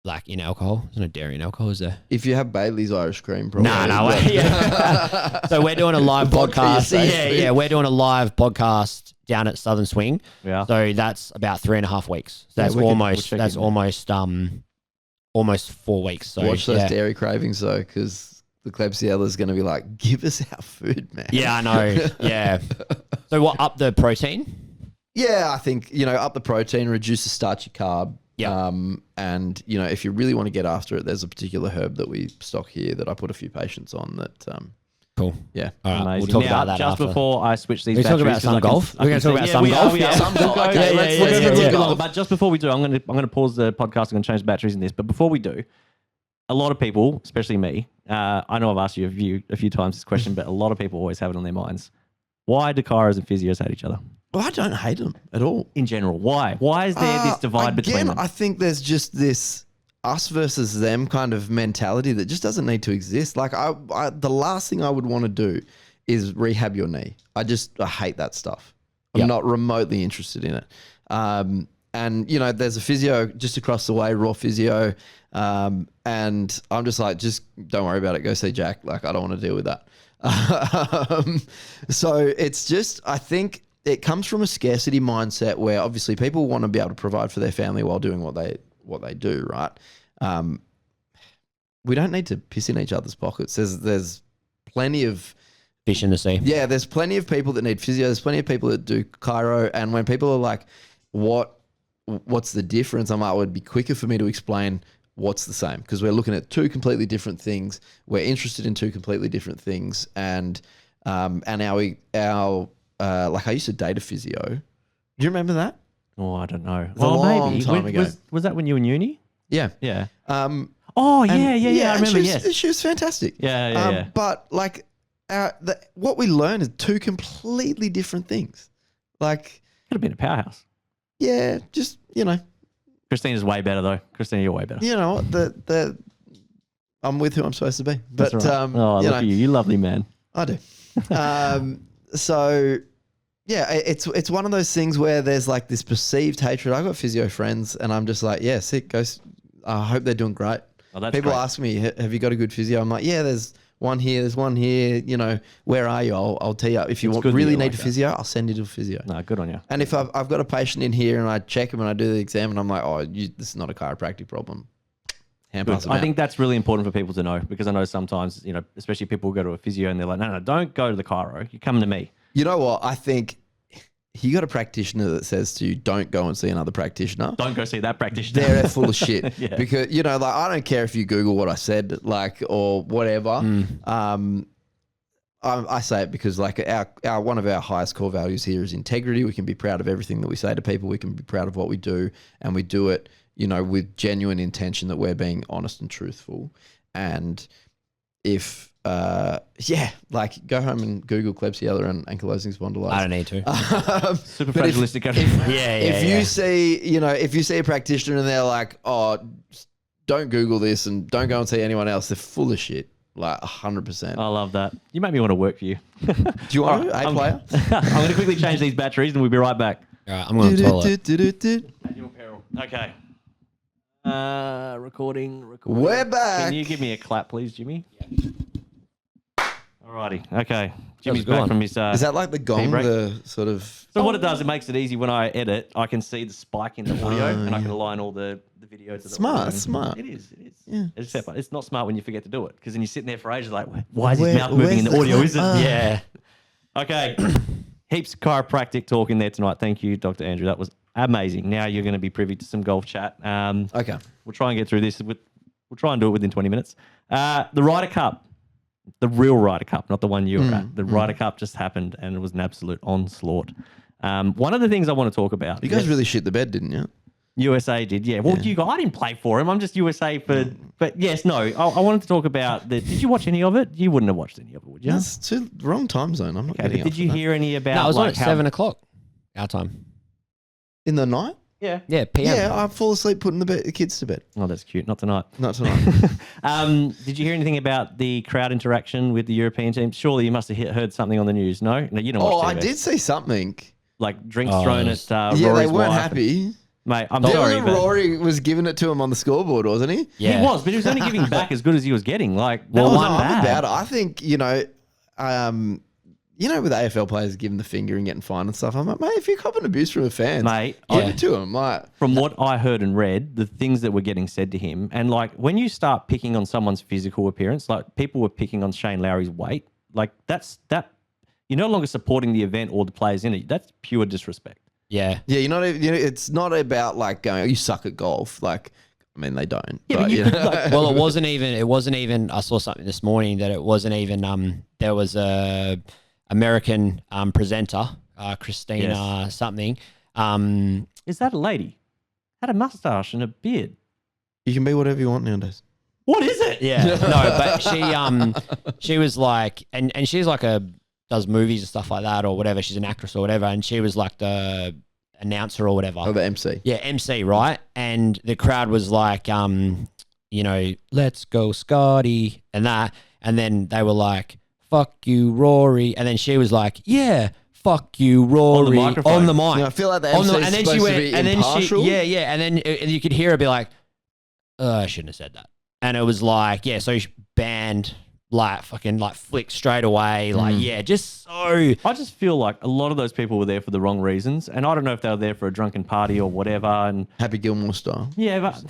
black in alcohol. There's no dairy in alcohol, is there? If you have Bailey's Irish cream, probably. No. Yeah. So we're doing a live podcast. Yeah. We're doing a live podcast down at Southern Swing. Yeah. So that's about 3.5 weeks. So that's almost 4 weeks. So Watch those dairy cravings though, because the Klebsiella going to be like, give us our food, man. Yeah, I know. Yeah. So what, up the protein? Yeah, I think, up the protein, reduce the starchy carb. Yeah. And, if you really want to get after it, there's a particular herb that we stock here that I put a few patients on that. Cool. Yeah. All right. Amazing. We'll talk Now, about that just after. before I switch these We talk batteries, about some golf. We're going to talk about some golf. We are. Some golf. Okay, let's We'll go get for a to little bit golf. longer, but just before we do, I'm going to pause the podcast. I'm going to change batteries in this. But before we do, a lot of people, especially me, I know I've asked you a few times this question, but a lot of people always have it on their minds. Why do chiros and physios hate each other? Well, I don't hate them at all. In general, why? Why is there this divide between them? I think there's just this us versus them kind of mentality that just doesn't need to exist. Like the last thing I would want to do is rehab your knee. I hate that stuff. I'm not remotely interested in it. And there's a physio just across the way, Raw Physio. And I'm just like, just don't worry about it. Go see Jack. Like, I don't want to deal with that. So it's just, I think it comes from a scarcity mindset where obviously people want to be able to provide for their family while doing what they do, right? We don't need to piss in each other's pockets. There's plenty of Fish in the sea. Yeah, there's plenty of people that need physio. There's plenty of people that do chiro. And when people are like, what's the difference? I'm like, it would be quicker for me to explain what's the same, because we're looking at two completely different things. We're interested in two completely different things. And like I used to date a physio. Do you remember that? Oh, I don't know. a long time ago. Was that when you were in uni? Yeah. Yeah. Oh, yeah. I remember. She was fantastic. Yeah. But like, what we learned is two completely different things. Like, Could have been a powerhouse. yeah, just Christina's way better though. Christina, you're way better. you know what I'm with who I'm supposed to be. But That's right. Oh, look at you. You lovely man. I do. So yeah, it's one of those things where there's like this perceived hatred. I've got physio friends, and I'm just like, yeah, sick. I hope they're doing great. Oh, that's People great. ask me, have you got a good physio? I'm like, yeah, there's one here, there's one here. Where are you? I'll tee you up. If you It's good that really you need like a that. physio, I'll send you to a physio. No, good on you. And if I've got a patient in here and I check him and I do the exam and I'm like, this is not a chiropractic problem. Hand pass them I out. think that's really important for people to know, because I know sometimes, especially people go to a physio and they're like, no, don't go to the chiro. You come to me. You know what? I think you got a practitioner that says to you, don't go and see another practitioner. Don't go see that practitioner. They're full of shit. Yeah. Because, like, I don't care if you Google what I said, like, or whatever. I say it because, like, our one of our highest core values here is integrity. We can be proud of everything that we say to people. We can be proud of what we do, and we do it, with genuine intention that we're being honest and truthful. And if, like, go home and Google Klebsiella and ankylosing spondylitis. I don't need to. Super but if- fragilistic. If you see, if you see a practitioner and they're like, oh, don't Google this and don't go and see anyone else, they're full of shit. Like 100%. I love that. You make me want to work for you. Do you want to? I'm player? I'm going to quickly change these batteries and we'll be right back. All right, I'm going to the toilet. At your peril. Okay. Recording. We're back. Can you give me a clap, please, Jimmy? Alrighty. Okay. Jimmy's a good back one. from his. Is that like the gong, break? the sort of... So what it does, it makes it easy when I edit. I can see the spike in the audio, and I can align all the video to the Smart, audio. it's smart. It is. Yeah. It's not smart when you forget to do it, because then you're sitting there for ages like, why is his Where- mouth moving in the where's the audio? clip? Is it? Yeah. Okay. Heaps of chiropractic talk in there tonight. Thank you, Dr. Andrew. That was amazing. Now you're going to be privy to some golf chat. Okay. We'll try and get through this. We'll try and do it within 20 minutes. The Ryder Cup, the real Ryder Cup, not the one you were at. The Ryder Cup just happened, and it was an absolute onslaught. One of the things I want to talk about. You guys really shit the bed, didn't you? USA did, yeah. Well, you guys, I didn't play for him. I'm just USA for. But yes, no. I wanted to talk about the. Did you watch any of it? You wouldn't have watched any of it, would you? That's too wrong time zone. I'm not Okay, getting but up did for you that. hear any about? No, I was on at how- 7 o'clock our time. In the night? Yeah. Yeah, PM. Yeah, I fall asleep putting the kids to bed. Oh, that's cute. Not tonight. Not tonight. Did you hear anything about the crowd interaction with the European team? Surely you must have heard something on the news. No, you don't watch I TV. did see something. Like drinks Oh, thrown yes. at Yeah, Rory's they weren't wife. happy. Mate, I'm There sorry, was but Rory was giving it to him on the scoreboard, wasn't he? Yeah. he was, but he was only giving back as good as he was getting. Like, that Well, wasn't no, I'm bad. about it. I think, with AFL players giving the finger and getting fined and stuff, I'm like, mate, if you're copping abuse from a fan, Mate, give I- it to him. Like, From what I heard and read, the things that were getting said to him, and like when you start picking on someone's physical appearance, like people were picking on Shane Lowry's weight, like that. You're no longer supporting the event or the players in it. That's pure disrespect. Yeah. yeah, it's not about like going, oh, you suck at golf. Like, I mean, they don't. Yeah, but you could, like, Well, it wasn't even. I saw something this morning that it wasn't even. There was a American presenter, Christina something. Is that a lady? Had a mustache and a beard. you can be whatever you want nowadays. What is it? Yeah, no, but she was like, and she's like does movies and stuff like that or whatever. She's an actress or whatever, and she was like the announcer or whatever. Oh, the MC. Yeah, MC, right? And the crowd was like, let's go, Scotty, and that, and then they were like, fuck you, Rory, and then she was like, yeah, fuck you, Rory, microphone. on the mic. I feel like the On MC the- is and then supposed she went, to be and then impartial. and then you could hear her be like, I shouldn't have said that. And it was like, yeah, so she banned, like, fucking, like, flicked straight away. Like, yeah, just so. I just feel like a lot of those people were there for the wrong reasons, and I don't know if they were there for a drunken party or whatever. And Happy Gilmore style. yeah, but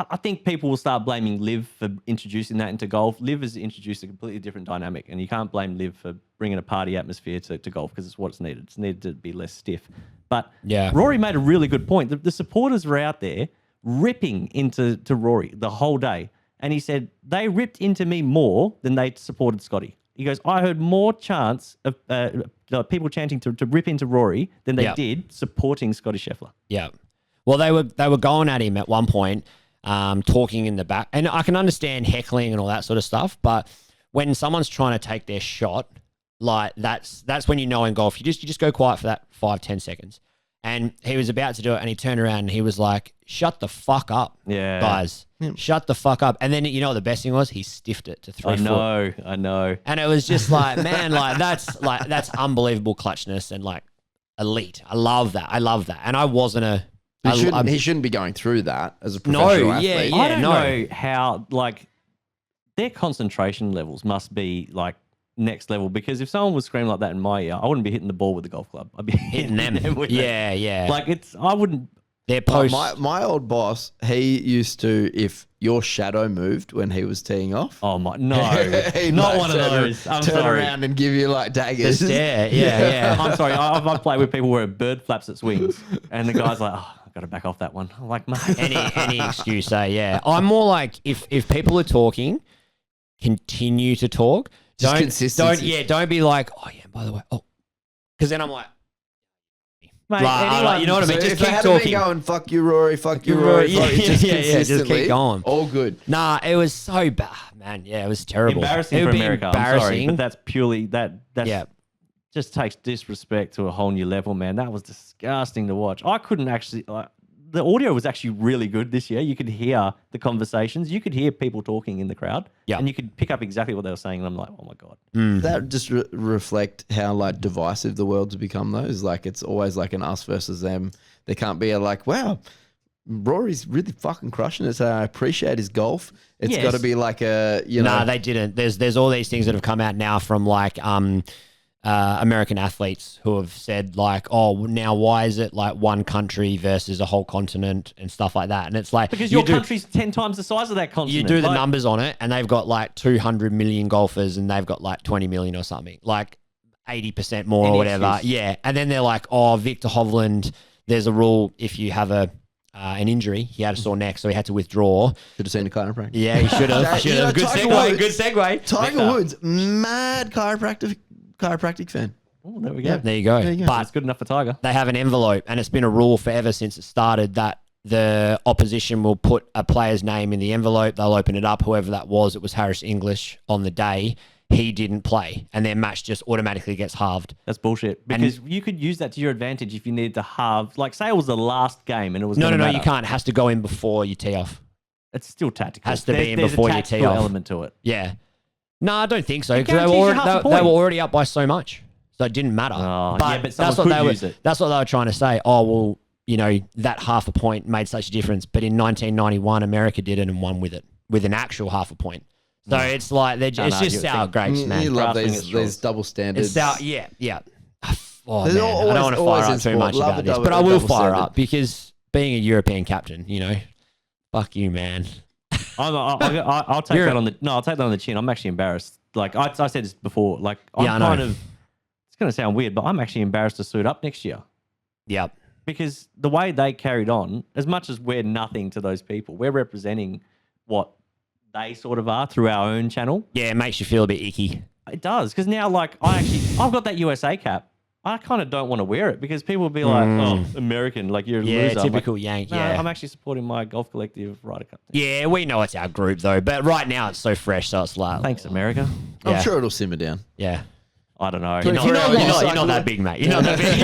I think people will start blaming Liv for introducing that into golf. Liv has introduced a completely different dynamic, and you can't blame Liv for bringing a party atmosphere to golf because it's what it's needed. It's needed to be less stiff. But Yeah. Rory made a really good point. The supporters were out there ripping into Rory the whole day. And he said, they ripped into me more than they supported Scotty. He goes, I heard more chants of people chanting to rip into Rory than they did supporting Scotty Scheffler. Yeah. Well, they were going at him at one point, talking in the back. And I can understand heckling and all that sort of stuff. But when someone's trying to take their shot, like that's when you know in golf, you just go quiet for that 5-10 seconds. And he was about to do it, and he turned around and he was like, "Shut the fuck up, guys! Shut the fuck up!" And then you know what the best thing was? He stiffed it to 3 foot. I know. And it was just like, man, that's unbelievable clutchness and like elite. I love that. And I wasn't a. He shouldn't be going through that as a professional athlete. I don't know how like their concentration levels must be like next level, because if someone was screaming like that in my ear, I wouldn't be hitting the ball with the golf club. I'd be hitting them with it. Like I wouldn't. Their post. My old boss, he used to, if your shadow moved when he was teeing off. Oh my, no, not one of those. I'm turn sorry. around and give you like daggers. Yeah. I'm sorry. I've played with people where a bird flaps its wings, and the guy's like, "Oh, I've got to back off that one." I'm like, mate, any excuse, yeah. I'm more like if people are talking, continue to talk. Just consistency. Don't be like, oh yeah, by the way, because then I'm like, mate, you know what I mean? So just if keep they talking. Been going, fuck you, Rory, fuck you, Rory. Just keep going. All good. Nah, it was so bad, man. Yeah, it was terrible. Embarrassing it for would be America. I'm sorry, but that's purely that. Just takes disrespect to a whole new level, man. That was disgusting to watch. I couldn't actually. The audio was actually really good this year. You could hear the conversations. You could hear people talking in the crowd. Yeah. And you could pick up exactly what they were saying. And I'm like, oh my God. That just reflect how like divisive the world's become though. Is like it's always like an us versus them. There can't be a like, wow, Rory's really fucking crushing it. So I appreciate his golf. It's got to be like a, you know. Nah, they didn't. There's all these things that have come out now from like American athletes who have said like, oh, now why is it like one country versus a whole continent and stuff like that? And it's like, because your country's 10 times the size of that continent. You do the numbers on it, and they've got like 200 million golfers, and they've got like 20 million or something, like 80% more or whatever. Excuse. Yeah, and then they're like, oh, Victor Hovland, there's a rule if you have an injury, he had a sore neck, so he had to withdraw. Should have seen a chiropractor. Yeah, he should have. Good segue. Tiger Woods, mad chiropractic fan. Oh, there we go. Yeah, there you go. But it's good enough for Tiger. They have an envelope, and it's been a rule forever since it started that the opposition will put a player's name in the envelope. They'll open it up. Whoever that was, it was Harris English on the day. He didn't play, and their match just automatically gets halved. That's bullshit. Because you could use that to your advantage if you needed to halve. Like, say it was the last game and it was No, matter. you can't. It has to go in before you tee off. It's still tactical. Has to be in before you tee off. Element to it. Yeah. No, I don't think so, because they were already up by so much. So it didn't matter. Oh, but that's what That's what they were trying to say. Oh, well, you know, that half a point made such a difference. But in 1991, America did it and won with it, with an actual half a point. So it's like, it's just sour grapes, man. You love these double standards. It's sour, yeah. Oh, man, I don't want to fire up too much about this, but I will fire up because being a European captain, you know, fuck you, man. I'll take that on the I'll take that on the chin. I'm actually embarrassed. Like I said this before. Like I'm kind of. It's going to sound weird, but I'm actually embarrassed to suit up next year. Yep. Because the way they carried on, as much as we're nothing to those people, we're representing what they sort of are through our own channel. Yeah, it makes you feel a bit icky. It does, because now like I've got that USA cap. I kind of don't want to wear it because people will be like, "Oh, American, like you're a loser." Yeah, typical Yank. No, yeah, I'm actually supporting my golf collective Ryder Cup team. Yeah, we know it's our group though, but right now it's so fresh, so it's like, thanks, America. I'm sure it'll simmer down. Yeah. I don't know. You're not that big, mate. You're not that big.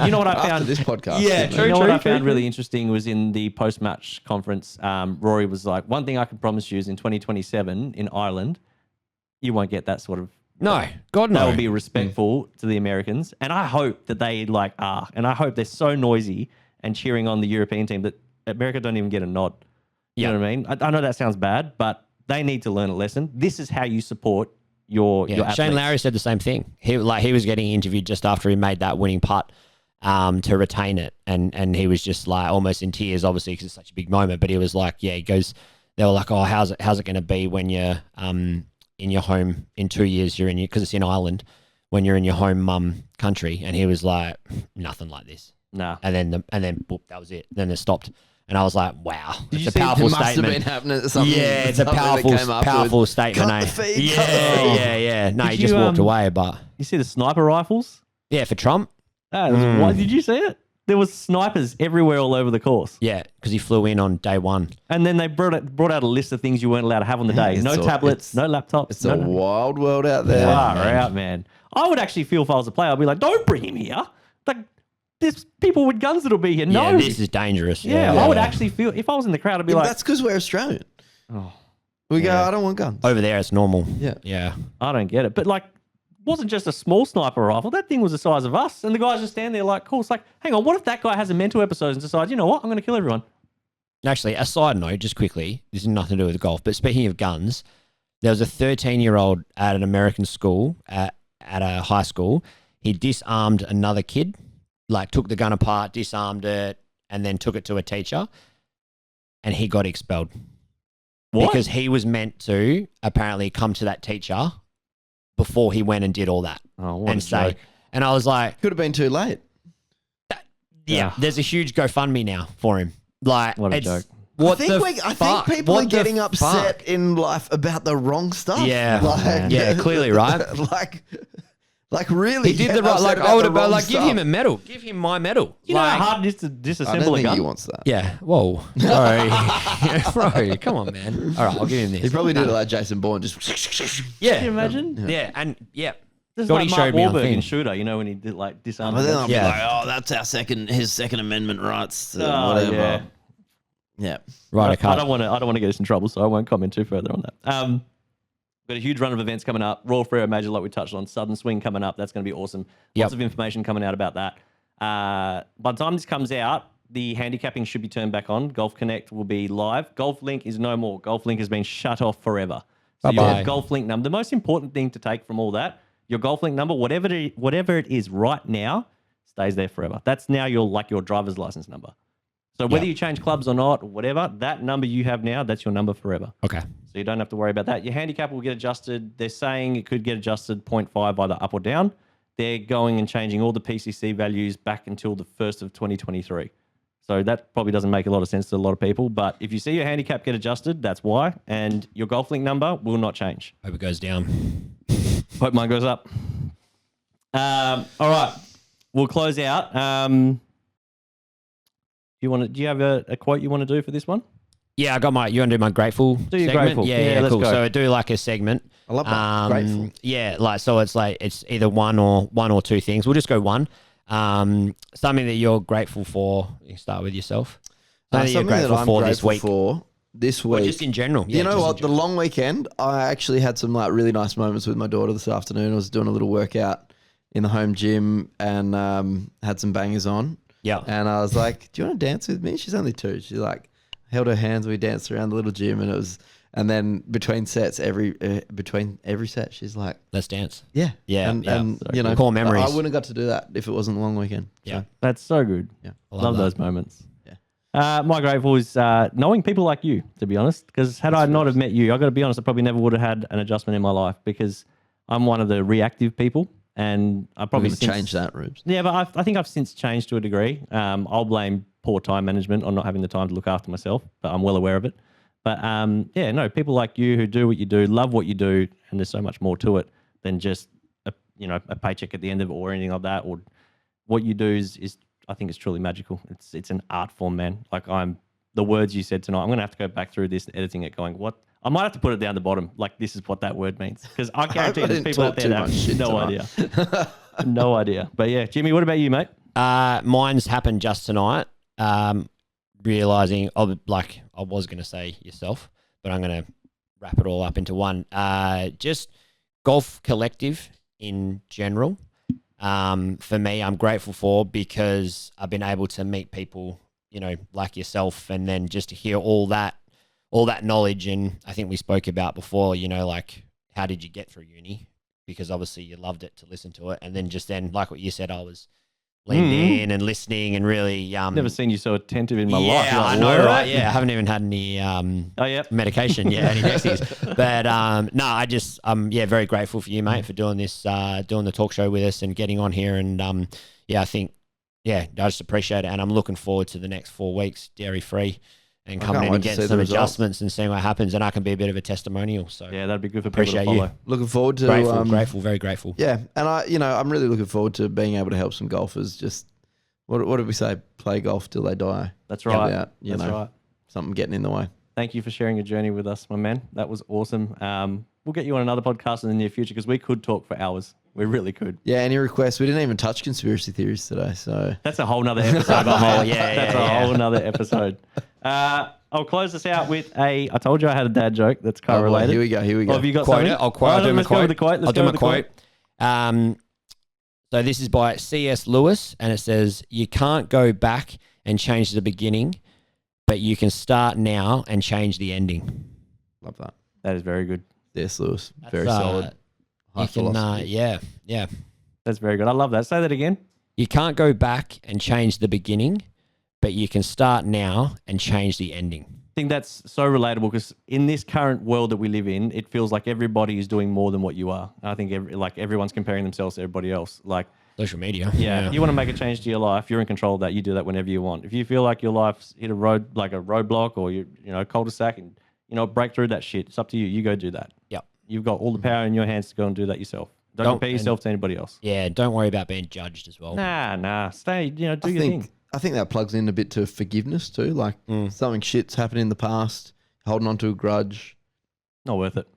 You know what I found? After this podcast. Yeah, true. What I found really interesting was in the post-match conference, Rory was like, one thing I can promise you is in 2027 in Ireland, you won't get that sort of... No, God no. They will be respectful to the Americans. And I hope that they are. And I hope they're so noisy and cheering on the European team that America don't even get a nod. You know what I mean? I know that sounds bad, but they need to learn a lesson. This is how you support your athletes. Shane Lowry said the same thing. He was getting interviewed just after he made that winning putt to retain it. And he was just like almost in tears, obviously, because it's such a big moment. But he was like, yeah, he goes, they were like, oh, how's it going to be when you're in your home in 2 years? You're in because it's in Ireland, when you're in your home country. And he was like, nothing like this. Nah. And then boop, that was it. Then it stopped. And I was like, wow, Did it's you a see- powerful It must statement. have been happening. Something, Yeah, it's a something that came afterwards. powerful statement. Cut Eh? the feed, cut the feed. Yeah. No, Did he just you, walked away. But You see the sniper rifles? yeah, for Trump, That was what, did you see it? There was snipers everywhere all over the course. yeah, because he flew in on day one. And then they brought out a list of things you weren't allowed to have on the day. No It's tablets, no laptops. It's no, a wild world out there. Far out, man. I would actually feel if I was a player, I'd be like, don't bring him here. Like, there's people with guns that'll be here. No. Yeah, this is dangerous. Yeah, I would actually feel, if I was in the crowd, I'd be Yeah, like, that's because we're Australian. oh, We go, Yeah. I don't want guns. Over there, it's normal. Yeah. Yeah. I don't get it. But like, wasn't just a small sniper rifle. That thing was the size of us. And the guys just stand there like, cool. It's like, hang on, what if that guy has a mental episode and decides, you know what, I'm going to kill everyone? Actually, a side note, just quickly, this has nothing to do with golf, but speaking of guns, there was a 13-year-old at an American school, at a high school. He disarmed another kid, like took the gun apart, disarmed it, and then took it to a teacher, and he got expelled. What? Because he was meant to apparently come to that teacher before he went and did all that. Oh, what And a say, joke. and I was like, Could have been too late. yeah, there's a huge GoFundMe now for him. Like, What a it's, joke. What I think fuck? people What are the getting upset fuck? in life about the wrong stuff. Yeah. Like, Yeah, clearly, right? like really. He did the get right. upset Like about I would the have been wrong like, give stuff. him a medal. Give him my medal. You know like, how hard it is to I disassemble don't a think gun? he wants that. yeah. Whoa. Sorry, bro. Come on, man. All right, I'll give him this. He probably did it like Jason Bourne, just Yeah. Can you imagine? Yeah, and yeah. This is Scotty like Mark showed me on Wahlberg thing. in Shooter, you know, when he did like disarm. But then I'll be Yeah. like, oh, that's his Second Amendment rights, Oh, whatever. yeah. Yeah. Right, I I can't. don't want to get us in trouble, so I won't comment too further on that. Got a huge run of events coming up. Royal Freo Major, like we touched on. Southern Swing coming up. That's going to be awesome. Yep. Lots of information coming out about that. By the time this comes out, the handicapping should be turned back on. Golf Connect will be live. Golf Link is no more. Golf Link has been shut off forever. So Bye-bye. your Golf Link number. The most important thing to take from all that, your Golf Link number, whatever it is right now, stays there forever. That's now your driver's license number. So whether Yep. you change clubs or not, or whatever, that number you have now, that's your number forever. Okay. So you don't have to worry about that. Your handicap will get adjusted. They're saying it could get adjusted 0.5 either up or down. They're going and changing all the PCC values back until the 1st of 2023. So that probably doesn't make a lot of sense to a lot of people. But if you see your handicap get adjusted, that's why. And your Golf Link number will not change. Hope it goes down. Hope mine goes up. All right. We'll close out. Do you have a quote you want to do for this one? Yeah, I got my. You want to do my grateful? Do your segment? grateful. Yeah, Yeah, yeah, let's cool. go. So I do like a segment. I love that. Grateful. Yeah, like so it's either one or two things. We'll just go one. Something that you're grateful for. You can start with yourself. Something that you're Something that grateful I'm for grateful this week. for this Or week. just in general. Yeah, You know just in what? The long weekend, I actually had some like really nice moments with my daughter this afternoon. I was doing a little workout in the home gym and had some bangers on. Yeah. And I was like, "Do you want to dance with me?" She's only 2. She like held her hands. We danced around the little gym, and it was. And then between sets, between every set, she's like, Let's dance. "Yeah, Yeah, and, yeah. and So you know, Core memories. I wouldn't have got to do that if it wasn't a long weekend. Yeah. That's so good. Yeah. I Love that. those moments. Yeah. My grateful is knowing people like you, to be honest, because had I not have met you, I got to be honest, I probably never would have had an adjustment in my life because I'm one of the reactive people and I probably Probably change that, Rubes. Yeah, but I think I've since changed to a degree. I'll blame poor time management on not having the time to look after myself, but I'm well aware of it. But yeah, no, people like you who do what you do, love what you do, and there's so much more to it than just a paycheck at the end of it or anything like that. Or what you do is I think it's truly magical. It's an art form, man. Like the words you said tonight, I'm gonna have to go back through this, editing it, going what. I might have to put it down the bottom, like this is what that word means, because I guarantee I there's didn't people out talk there too that much have shit no tonight. idea, no idea. But yeah, Jimmy, what about you, mate? Mine's happened just tonight. Realizing, I was going to say yourself, but I'm going to wrap it all up into one. Just golf collective in general. For me, I'm grateful for because I've been able to meet people, like yourself, and then just to hear all that knowledge. And I think we spoke about before, like how did you get through uni? Because obviously you loved it to listen to it, and then like what you said, I was leaned in and listening and really. Never seen you so attentive in my life. Yeah, You're like, I know, "What?" right? Yeah, I haven't even had any medication yet, any Dexies. But no, I'm very grateful for you, mate, for doing this, doing the talk show with us and getting on here. And I think, I just appreciate it. And I'm looking forward to the next 4 weeks, dairy free. And coming in and getting some adjustments and seeing what happens, and I can be a bit of a testimonial. So yeah, that'd be good for people to follow. You. Looking forward to grateful, very grateful. Yeah, and I'm really looking forward to being able to help some golfers. Just what did we say? Play golf till they die. That's right. Without, That's right. Something getting in the way. Thank you for sharing your journey with us, my man. That was awesome. We'll get you on another podcast in the near future because we could talk for hours. We really could. Yeah, any requests? We didn't even touch conspiracy theories today, so that's a whole nother episode. That's a whole nother episode. I'll close this out with I told you I had a dad joke that's car related. Here we go. Oh, have you got quote something? It. I'll quote. I'll do my quote. I'll do my quote. So this is by C.S. Lewis, and it says, "You can't go back and change the beginning, but you can start now and change the ending." Love that. That is very good. C.S. Lewis, very solid. High philosophy. Yeah. That's very good. I love that. Say that again. You can't go back and change the beginning, but you can start now and change the ending. I think that's so relatable because in this current world that we live in, it feels like everybody is doing more than what you are. I think everyone's comparing themselves to everybody else. Like social media. Yeah. You want to make a change to your life, you're in control of that. You do that whenever you want. If you feel like your life's hit a roadblock or you cul-de-sac and break through that shit, it's up to you. You go do that. Yep. You've got all the power in your hands to go and do that yourself. Don't compare yourself to anybody else. Yeah, don't worry about being judged as well. Nah. Stay, do your thing. I think that plugs in a bit to forgiveness too. Like something shit's happened in the past, holding on to a grudge. Not worth it.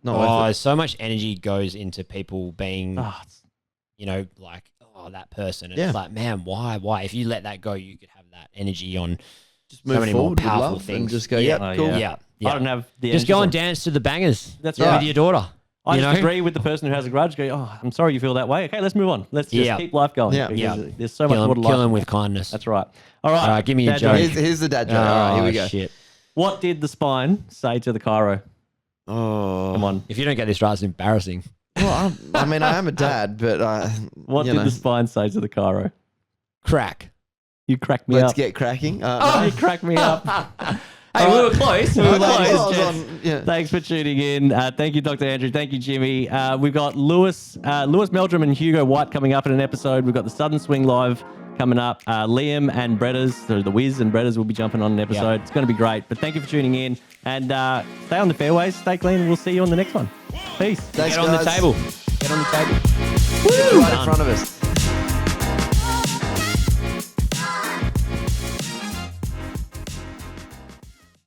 So much energy goes into people being, that person. It's like, man, why? If you let that go, you could have that energy on just move so many forward more powerful with love things. And just go, cool. Yeah. I don't have the just go and dance to the bangers. That's right. With your daughter. I just agree with the person who has a grudge. Go, I'm sorry you feel that way. Okay, let's move on. Let's just keep life going. Yeah. There's so much more to life. Kill him with kindness. That's right. All right. Give me a joke. Here's the dad joke. All right, here we go. Shit. What did the spine say to the chiro? Oh. Come on. If you don't get this right, it's embarrassing. Well, I am a dad, but what did the spine say to the chiro? Crack. You cracked me up. Let's get cracking. You cracked me up. Hey, we were close. Thanks for tuning in. Thank you, Dr. Andrew. Thank you, Jimmy. We've got Lewis Meldrum and Hugo White coming up in an episode. We've got the Southern Swing Live coming up. Liam and Bredders, so the Wiz and Bredders will be jumping on an episode. Yep. It's going to be great. But thank you for tuning in. And stay on the fairways, stay clean, and we'll see you on the next one. Peace. Thanks, Get on the table. Get right in front of us.